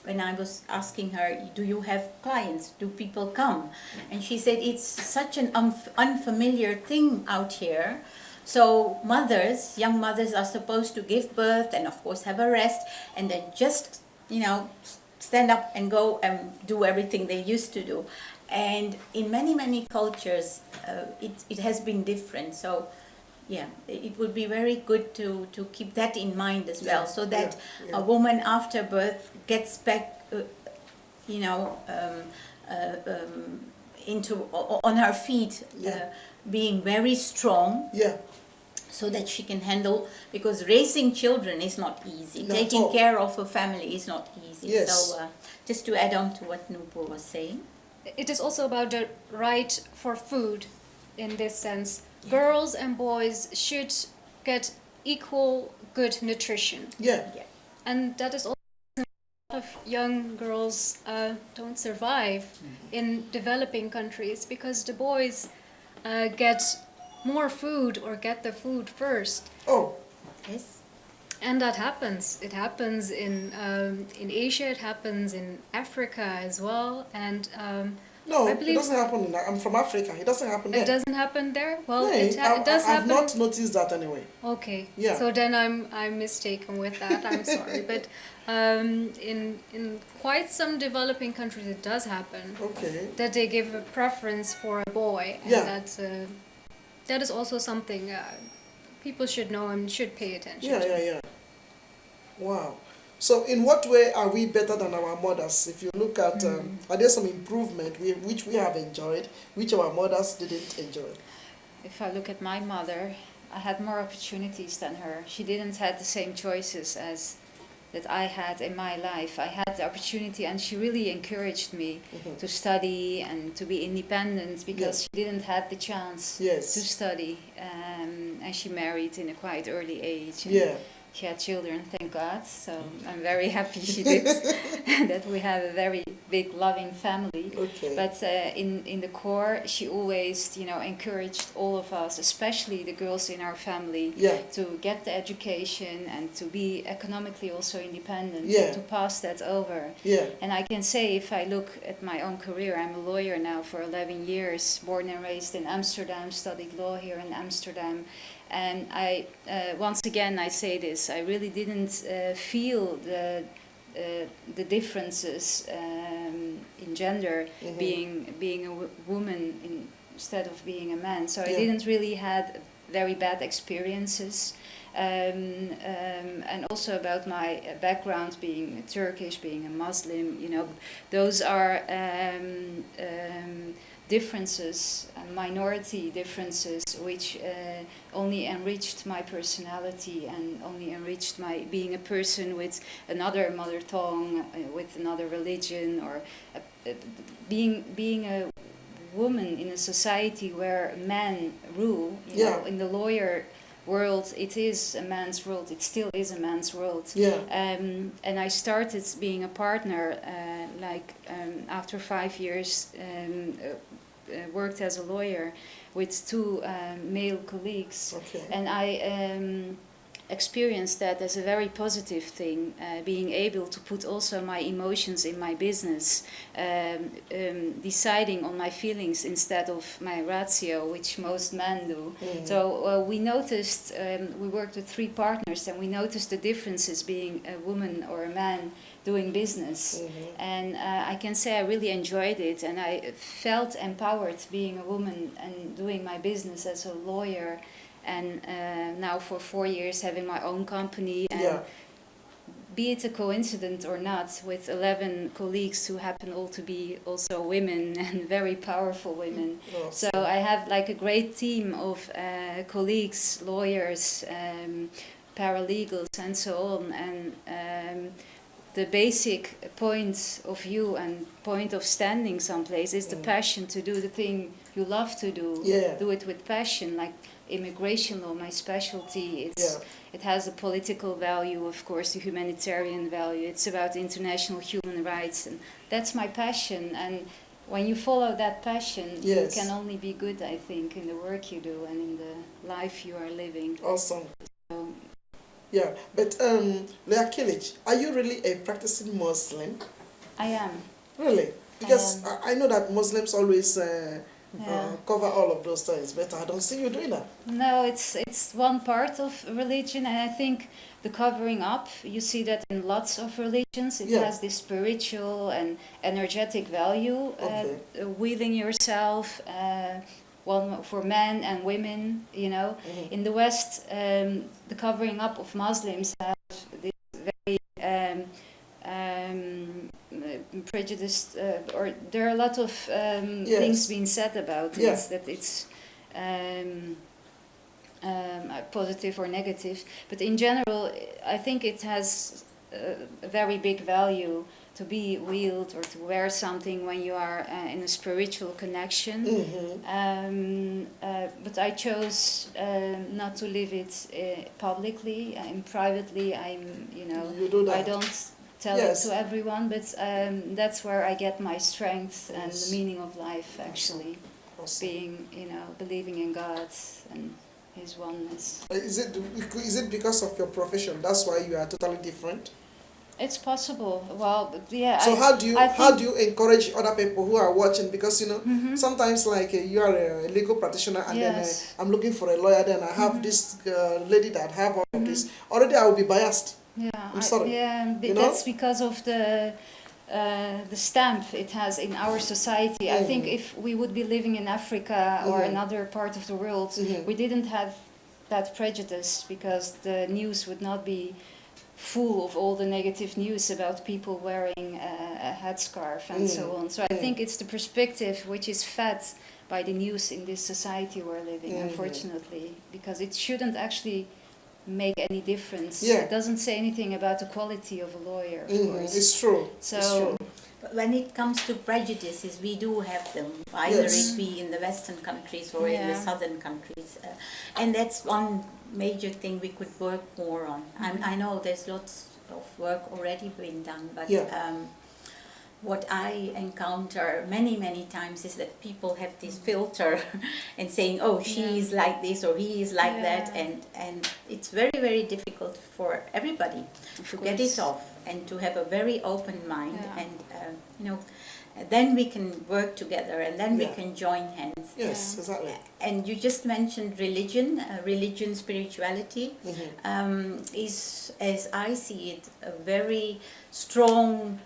when I was asking her, do you have clients? Do people come? And she said, it's such an unfamiliar thing out here. So mothers, young mothers are supposed to give birth and of course have a rest and then just, stand up and go and do everything they used to do. And in many cultures, it has been different. So yeah, it would be very good to keep that in mind as well, so that a woman after birth gets back, on her feet, being very strong. Yeah. So that she can handle, because raising children is not easy. Not at Taking all. care of a family is not easy. Yes. So just to add on to what Nupur was saying. It is also about the right for food in this sense. Girls and boys should get equal good nutrition. Yeah. And that is also a lot of young girls don't survive in developing countries because the boys get more food or get the food first. Oh. Yes. And that happens. It happens in Asia. It happens in Africa as well. And No, I it believe doesn't happen. I'm from Africa. It doesn't happen there. it doesn't happen there. Well, No, it does I've happen. not noticed that anyway. Okay. Yeah. So then I'm mistaken with that. I'm sorry, but in quite some developing countries it does happen Okay. that they give a preference for a boy, and Yeah. that is also something people should know and should pay attention Yeah, to. yeah. Wow. So in what way are we better than our mothers? If you look at, are there some improvement which we have enjoyed, which our mothers didn't enjoy? If I look at my mother, I had more opportunities than her. She didn't have the same choices as that I had in my life. I had the opportunity, and she really encouraged me to study and to be independent because she didn't have the chance to study. And she married in a quite early age. And she had children, thank God. So I'm very happy she did. That we have a very big, loving family. Okay. But in the core, she always, encouraged all of us, especially the girls in our family, to get the education and to be economically also independent, and to pass that over. And I can say, if I look at my own career, I'm a lawyer now for 11 years, born and raised in Amsterdam, studied law here in Amsterdam. And I, once again, I say this, I really didn't feel the differences in gender, being a woman instead of being a man. So I didn't really had very bad experiences. And also about my background, being Turkish, being a Muslim, those are differences and minority differences, which only enriched my personality and only enriched my being a person with another mother tongue, with another religion, or being a woman in a society where men rule. You know, in the lawyer world, it is a man's world. It still is a man's world. And I started being a partner, after 5 years, worked as a lawyer with 2 male colleagues. And I experienced that as a very positive thing, being able to put also my emotions in my business, deciding on my feelings instead of my ratio, which most men do. So we noticed, we worked with 3 partners, and we noticed the differences being a woman or a man doing business. And I can say I really enjoyed it, and I felt empowered being a woman and doing my business as a lawyer. And now for 4 years having my own company, and be it a coincidence or not, with 11 colleagues who happen all to be also women and very powerful women. So I have like a great team of colleagues, lawyers, paralegals and so on. And the basic point of view and point of standing someplace is the passion to do the thing you love to do. Do it with passion, like immigration law, my specialty. It has a political value, of course, a humanitarian value. It's about international human rights, and that's my passion. And when you follow that passion, you can only be good, I think, in the work you do and in the life you are living. Awesome. So, yeah, but Leah Kilich, are you really a practicing Muslim? I am. Really? Because I know that Muslims always cover all of those things, but I don't see you doing that. No, it's one part of religion, and I think the covering up, you see that in lots of religions. It has this spiritual and energetic value, wheeling yourself, one for men and women, you know. In the West, the covering up of Muslims have this very prejudiced, or there are a lot of things being said about it, that it's positive or negative. But in general, I think it has a very big value to be wheeled or to wear something when you are in a spiritual connection. But I chose not to live it publicly. Privately, I don't tell it to everyone, but that's where I get my strength and the meaning of life, actually. Being, believing in God and His oneness. Is it because of your profession? That's why you are totally different? It's possible. Well, yeah. So how do you encourage other people who are watching? Because sometimes like you are a legal practitioner, and then I'm looking for a lawyer. Then I have this lady that have all of this. Already I will be biased. Yeah, I'm sorry. That's because of the stamp it has in our society. I think if we would be living in Africa or another part of the world, we didn't have that prejudice, because the news would not be full of all the negative news about people wearing a headscarf and so on. So I think it's the perspective which is fed by the news in this society we're living, unfortunately, because it shouldn't actually make any difference. It doesn't say anything about the quality of a lawyer, of course. It's true. So, it's true. But when it comes to prejudices, we do have them, either it be in the Western countries or in the Southern countries. And that's one major thing we could work more on. I know there's lots of work already being done, but what I encounter many times is that people have this filter and saying, oh, she is like this or he is like that, and it's very difficult for everybody to get it off and to have a very open mind, and then we can work together, and then we can join hands. Yes, exactly. And you just mentioned religion, spirituality is, as I see it, a very strong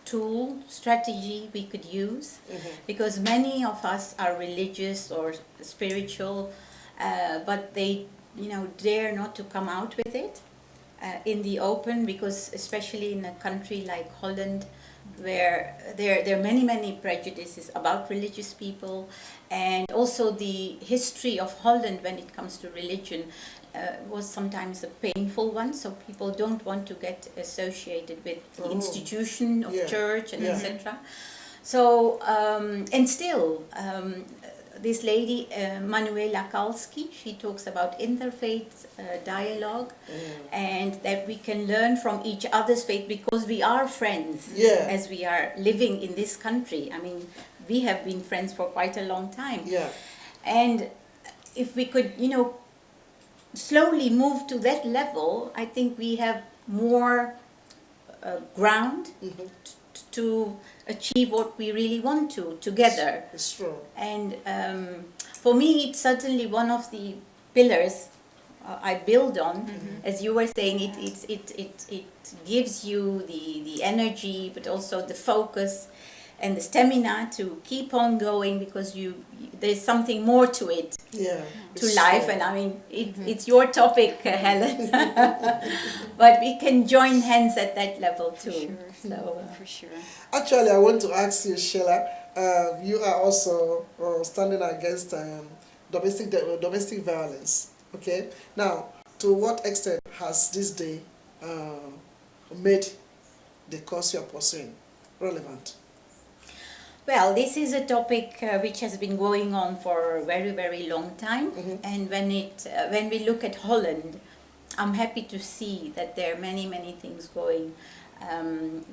tool, strategy we could use, because many of us are religious or spiritual, but they dare not to come out with it in the open, because especially in a country like Holland, where there are many prejudices about religious people, and also the history of Holland when it comes to religion was sometimes a painful one. So people don't want to get associated with the institution of Yeah. church and Yeah. etc. So and still. This lady, Manuela Kalski, she talks about interfaith dialogue, and that we can learn from each other's faith because we are friends Yeah. as we are living in this country. I mean, we have been friends for quite a long time. Yeah. And if we could, slowly move to that level, I think we have more ground to achieve what we really want to together. It's true. And for me, it's certainly one of the pillars I build on. As you were saying, it gives you the energy, but also the focus and the stamina to keep on going, because there's something more to it, Yeah. to it's life. true. And I mean, it's your topic, Helen. But we can join hands at that level too. Sure. So, For sure. Actually, I want to ask you, Sheila. You are also standing against domestic violence. Okay. Now, to what extent has this day made the cause you are pursuing relevant? well, this is a topic which has been going on for a very long time. And when we look at Holland, I'm happy to see that there are many things going.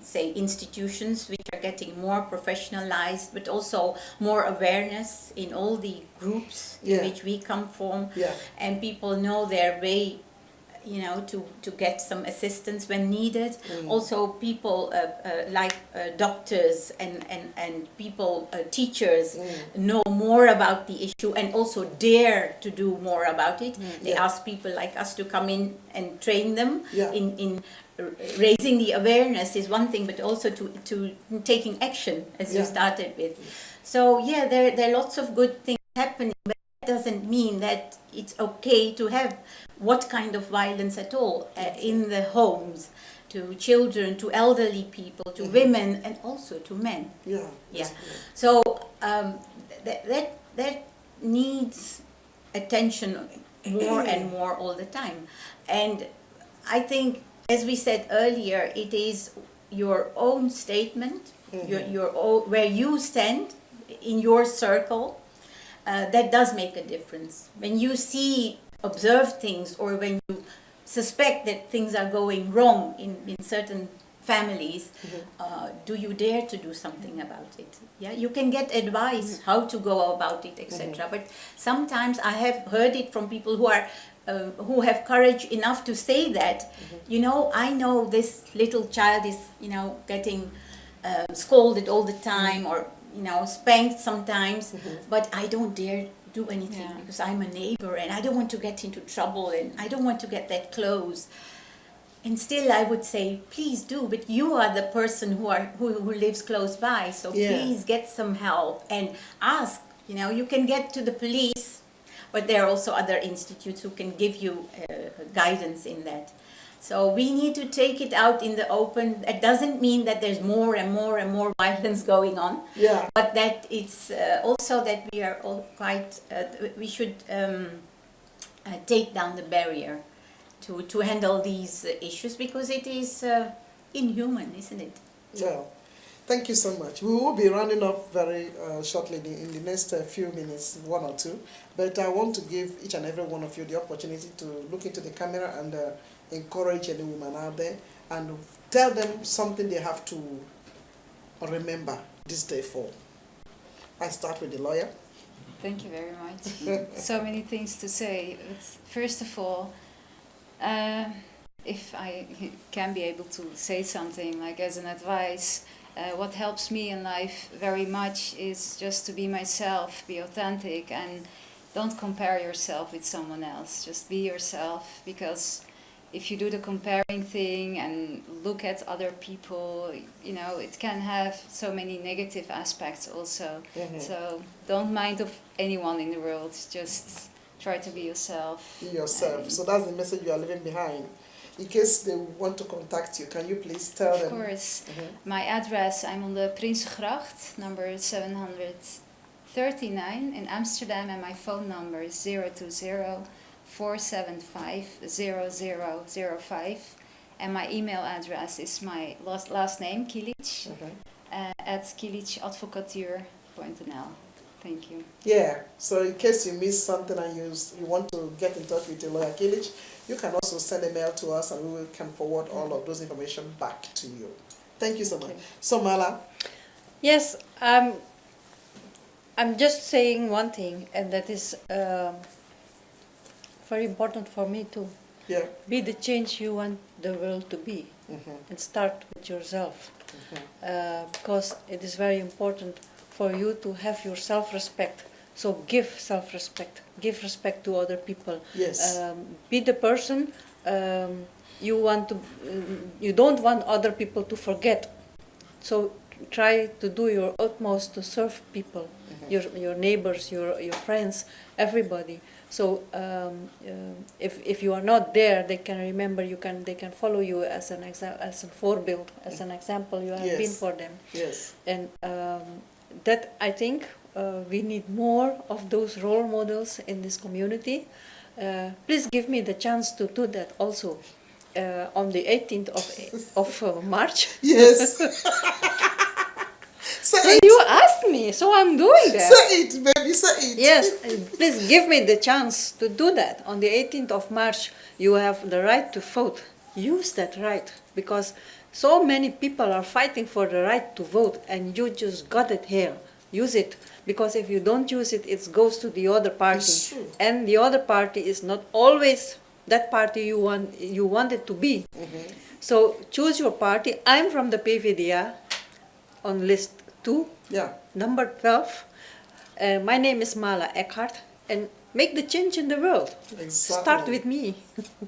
Say institutions which are getting more professionalized, but also more awareness in all the groups Yeah. in which we come from, Yeah. and people know their way, to get some assistance when needed. Also, people like doctors and people, teachers, know more about the issue and also dare to do more about it. They Yeah. ask people like us to come in and train them Yeah. in raising the awareness is one thing, but also to taking action, as you Yeah. started with. So yeah, there are lots of good things happening, but that doesn't mean that it's okay to have what kind of violence at all in the homes, to children, to elderly people, to women, and also to men. Yeah. Yeah. So that needs attention more and more all the time. And I think, as we said earlier, it is your own statement, your own, where you stand in your circle, that does make a difference. When you observe things, or when you suspect that things are going wrong in certain families, do you dare to do something about it? Yeah, you can get advice how to go about it, etc. But sometimes I have heard it from people who have courage enough to say that, I know this little child is, getting scolded all the time, or spanked sometimes, but I don't dare do anything because I'm a neighbor and I don't want to get into trouble and I don't want to get that close. And still I would say, please do, but you are the person who lives close by, so please get some help and ask. You can get to the police, but there are also other institutes who can give you guidance in that. So we need to take it out in the open. It doesn't mean that there's more and more violence going on, Yeah. but that it's also that we are all quite, we should take down the barrier to handle these issues, because it is inhuman, isn't it? Well, thank you so much. We will be rounding up very shortly in the next few minutes, one or two. But I want to give each and every one of you the opportunity to look into the camera and encourage any woman out there and tell them something they have to remember this day for. I start with the lawyer. Thank you very much. So many things to say. But first of all, if I can be able to say something like as an advice, what helps me in life very much is just to be myself, be authentic, and don't compare yourself with someone else. Just be yourself, because if you do the comparing thing and look at other people, it can have so many negative aspects also. So don't mind of anyone in the world, just try to be yourself. Be yourself. So that's the message you are leaving behind. in case they want to contact you, can you please tell Of them? course. My address, I'm on the Prinsengracht, number 739 in Amsterdam, and my phone number is 020-475-0005. And my email address is my last name, Kilic, at kilicadvocatuur.nl. Thank you. Yeah, so in case you miss something and you want to get in touch with your lawyer Kilich, you can also send a mail to us and we can forward all of those information back to you. Thank you so much. So Mala? Yes, I'm just saying one thing, and that is very important for me too. Yeah. Be the change you want the world to be, and start with yourself, because it is very important for you to have your self-respect. So give self-respect, give respect to other people. Yes. Be the person you want to. You don't want other people to forget. So try to do your utmost to serve people, your neighbors, your friends, everybody. So if you are not there, they can remember you. They can follow you as an as a voorbeeld, as an example you have been for them. Yes. And that I think we need more of those role models in this community. Please give me the chance to do that also on the 18th of March. Yes. Say So it. you asked me, so I'm doing that. Say it, baby, say it. Yes, please give me the chance to do that. On the 18th of March, you have the right to vote. Use that right, because so many people are fighting for the right to vote, and you just got it here. Use it, because if you don't use it, it goes to the other party. It's true. And the other party is not always that party you want it to be. So choose your party. I'm from the PVDA on list 2. Yeah. Number 12. My name is Mala Eckhart, and make the change in the world. Exactly. Start with me.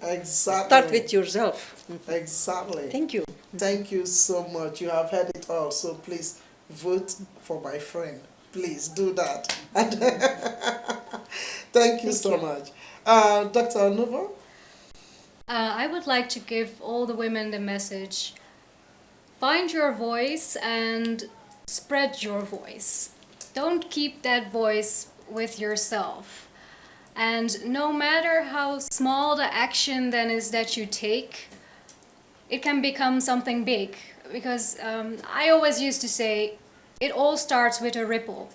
Exactly. Start with yourself. Exactly. Thank you. Thank you so much. You have heard it all, so please vote for my friend. Please do that. Thank you so much. Dr. Anuva? I would like to give all the women the message: find your voice and spread your voice. Don't keep that voice with yourself. And no matter how small the action then is that you take, it can become something big. Because I always used to say, it all starts with a ripple,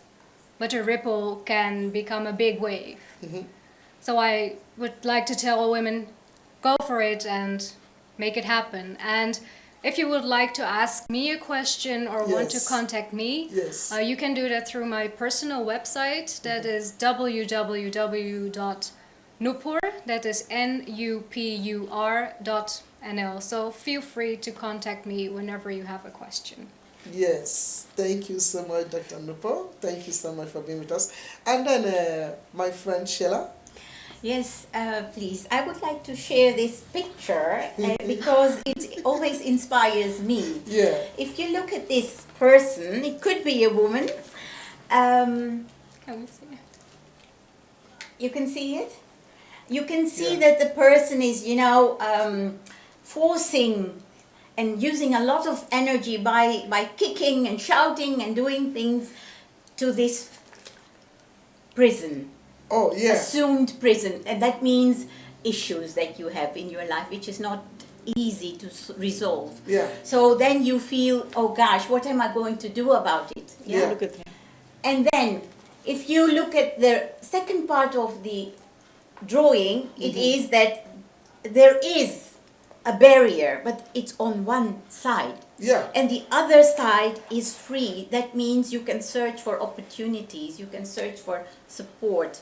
but a ripple can become a big wave. So I would like to tell women, go for it and make it happen. And if you would like to ask me a question or want to Yes. contact me, Yes. you can do that through my personal website. That is www.nupur, that is NUPUR.nl. So feel free to contact me whenever you have a question. Yes. Thank you so much, Dr. Nupo. Thank you so much for being with us. And then my friend Sheila. Yes, please. I would like to share this picture because it always inspires me. Yeah. If you look at this person, it could be a woman. Can we see it? You can see it? You can see that the person is, forcing and using a lot of energy by kicking and shouting and doing things to this prison. Oh, yeah. Assumed prison, and that means issues that you have in your life which is not easy to resolve. Yeah. So then you feel, oh gosh, what am I going to do about it? Yeah. Look at me. And then if you look at the second part of the drawing, it is that there is a barrier, but it's on one side. Yeah. And the other side is free. That means you can search for opportunities, you can search for support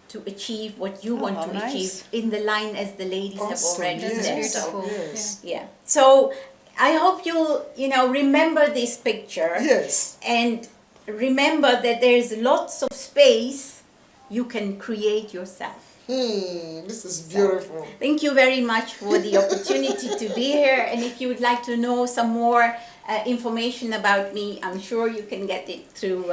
to achieve what you want how to nice. achieve in the line as the ladies have Awesome. already That's said. Yes. beautiful. Yes. Yeah. So I hope you'll, remember this picture Yes. and remember that there's lots of space you can create yourself. This is beautiful. Thank you very much for the opportunity to be here. And if you would like to know some more information about me, I'm sure you can get it through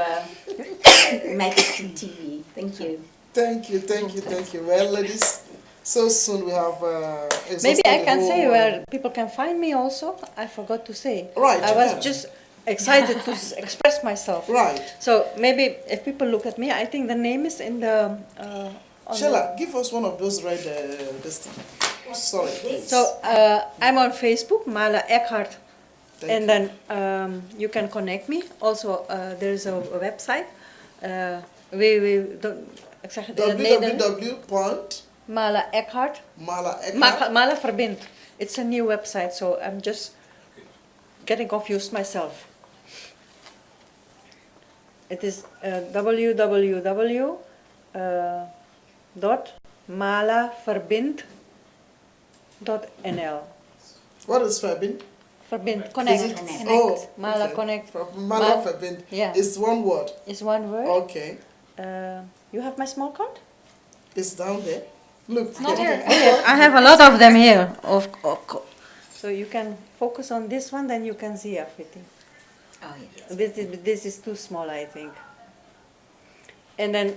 Majesty TV. Thank you. Thank you, thank you, thank you. Well, ladies, So soon we have Maybe exhausted I the can whole say world. where people can find me also. I forgot to say. Right, I you was can. just excited to express myself. Right. So maybe if people look at me, I think the name is in the. On Sheila, give us one of those red this thing. Sorry, please. So I'm on Facebook, Mala Eckhart, Thank and you. then you can connect me. Also, there is a website. We don't exactly in het Nederlands. www. Mala Eckhart. Mala Eckhart. Mala Verbind. It's a new website, so I'm just getting confused myself. It is www.malaverbind.nl. What is Fabin? Verbind, connect. Is it? Connect. Oh, Mala okay. connect. Mala Fabin. Yeah. It's one word. Is one word. Okay. You have my small card? It's down there. Look. Not here. Yes, I have a lot of them here. So you can focus on this one, then you can see everything. Oh, yes. This is too small, I think. And then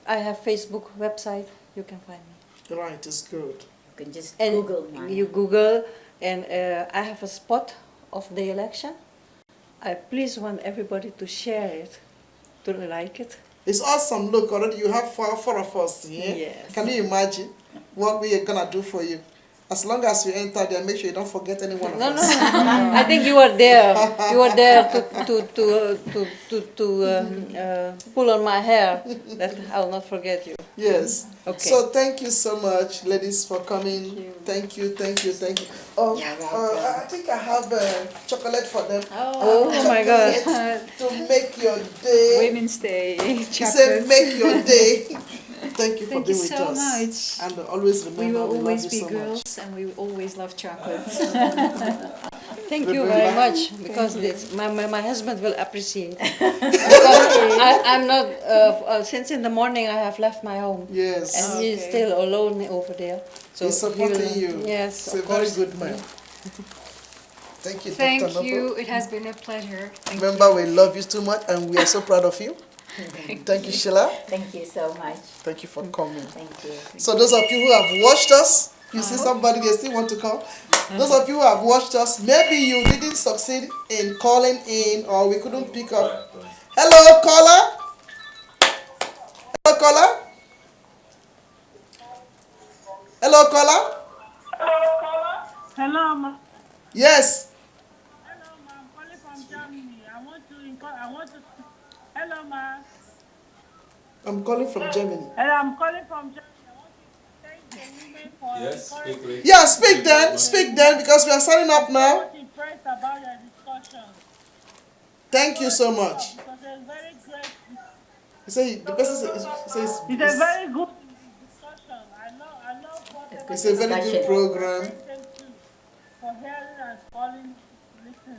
I have Facebook website. You can find me. Right, it's good. You can just And Google mine. you Google, and I have a spot of the election. I please want everybody to share it, to like it. It's awesome. Look, already you have four of us here. Yes. Can you imagine what we are gonna do for you? As long as you enter there, make sure you don't forget any one of No, us. I think you are there. You are there to pull on my hair. That I'll not forget you. Yes. Okay. So thank you so much, ladies, for coming. Thank you. Oh, I think I have chocolate for them. Oh my God. To make your day. Women's Day. He said, make your day. Thank you for Thank you being with so us. much. And always remember, We will we always love be you so girls much. and we will always love chocolate. Thank Remember. you very much, because my husband will appreciate. Because I'm not, since in the morning I have left my home. Yes. And he's Okay. still alone over there. So He's supporting he will- you. Yes, He's a of very course. good man. Thank you, Dr. Thank Noble. you. It has been a pleasure. Remember, we love you too much and we are so proud of you. Thank you, Sheila. Thank you so much. Thank you for coming. Thank you. So those of you who have watched us, you see somebody they still want to call. Those of you who have watched us, maybe you didn't succeed in calling in or we couldn't pick up. Hello, caller. Hello, caller. Hello, caller. Hello, ma. Yes. Hello, ma. I'm calling from Germany. I want to. Hello, ma. I'm calling from Germany. Hello, I'm calling from Germany. I want to thank the women for encouraging. Yeah, speak then, because we are signing up I'm now. so impressed about your discussion. Thank you so much. It was a very great. He said the person says It's a very good discussion. I love what it's a very good program. Thank you for hearing and calling, listen.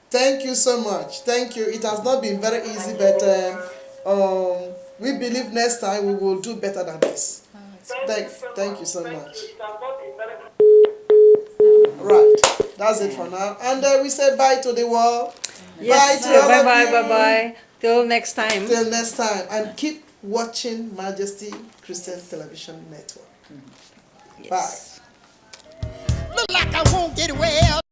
Thank you so much. Thank you. It has not been very easy, but we believe next time we will do better than this. Thank you so much. Right, that's it for now. And we say bye to the world. Yes, Bye to all of you. bye. Till next time. Till next time. And keep watching Majesty Christian Television Network. Yes. Bye. Look like I won't get well.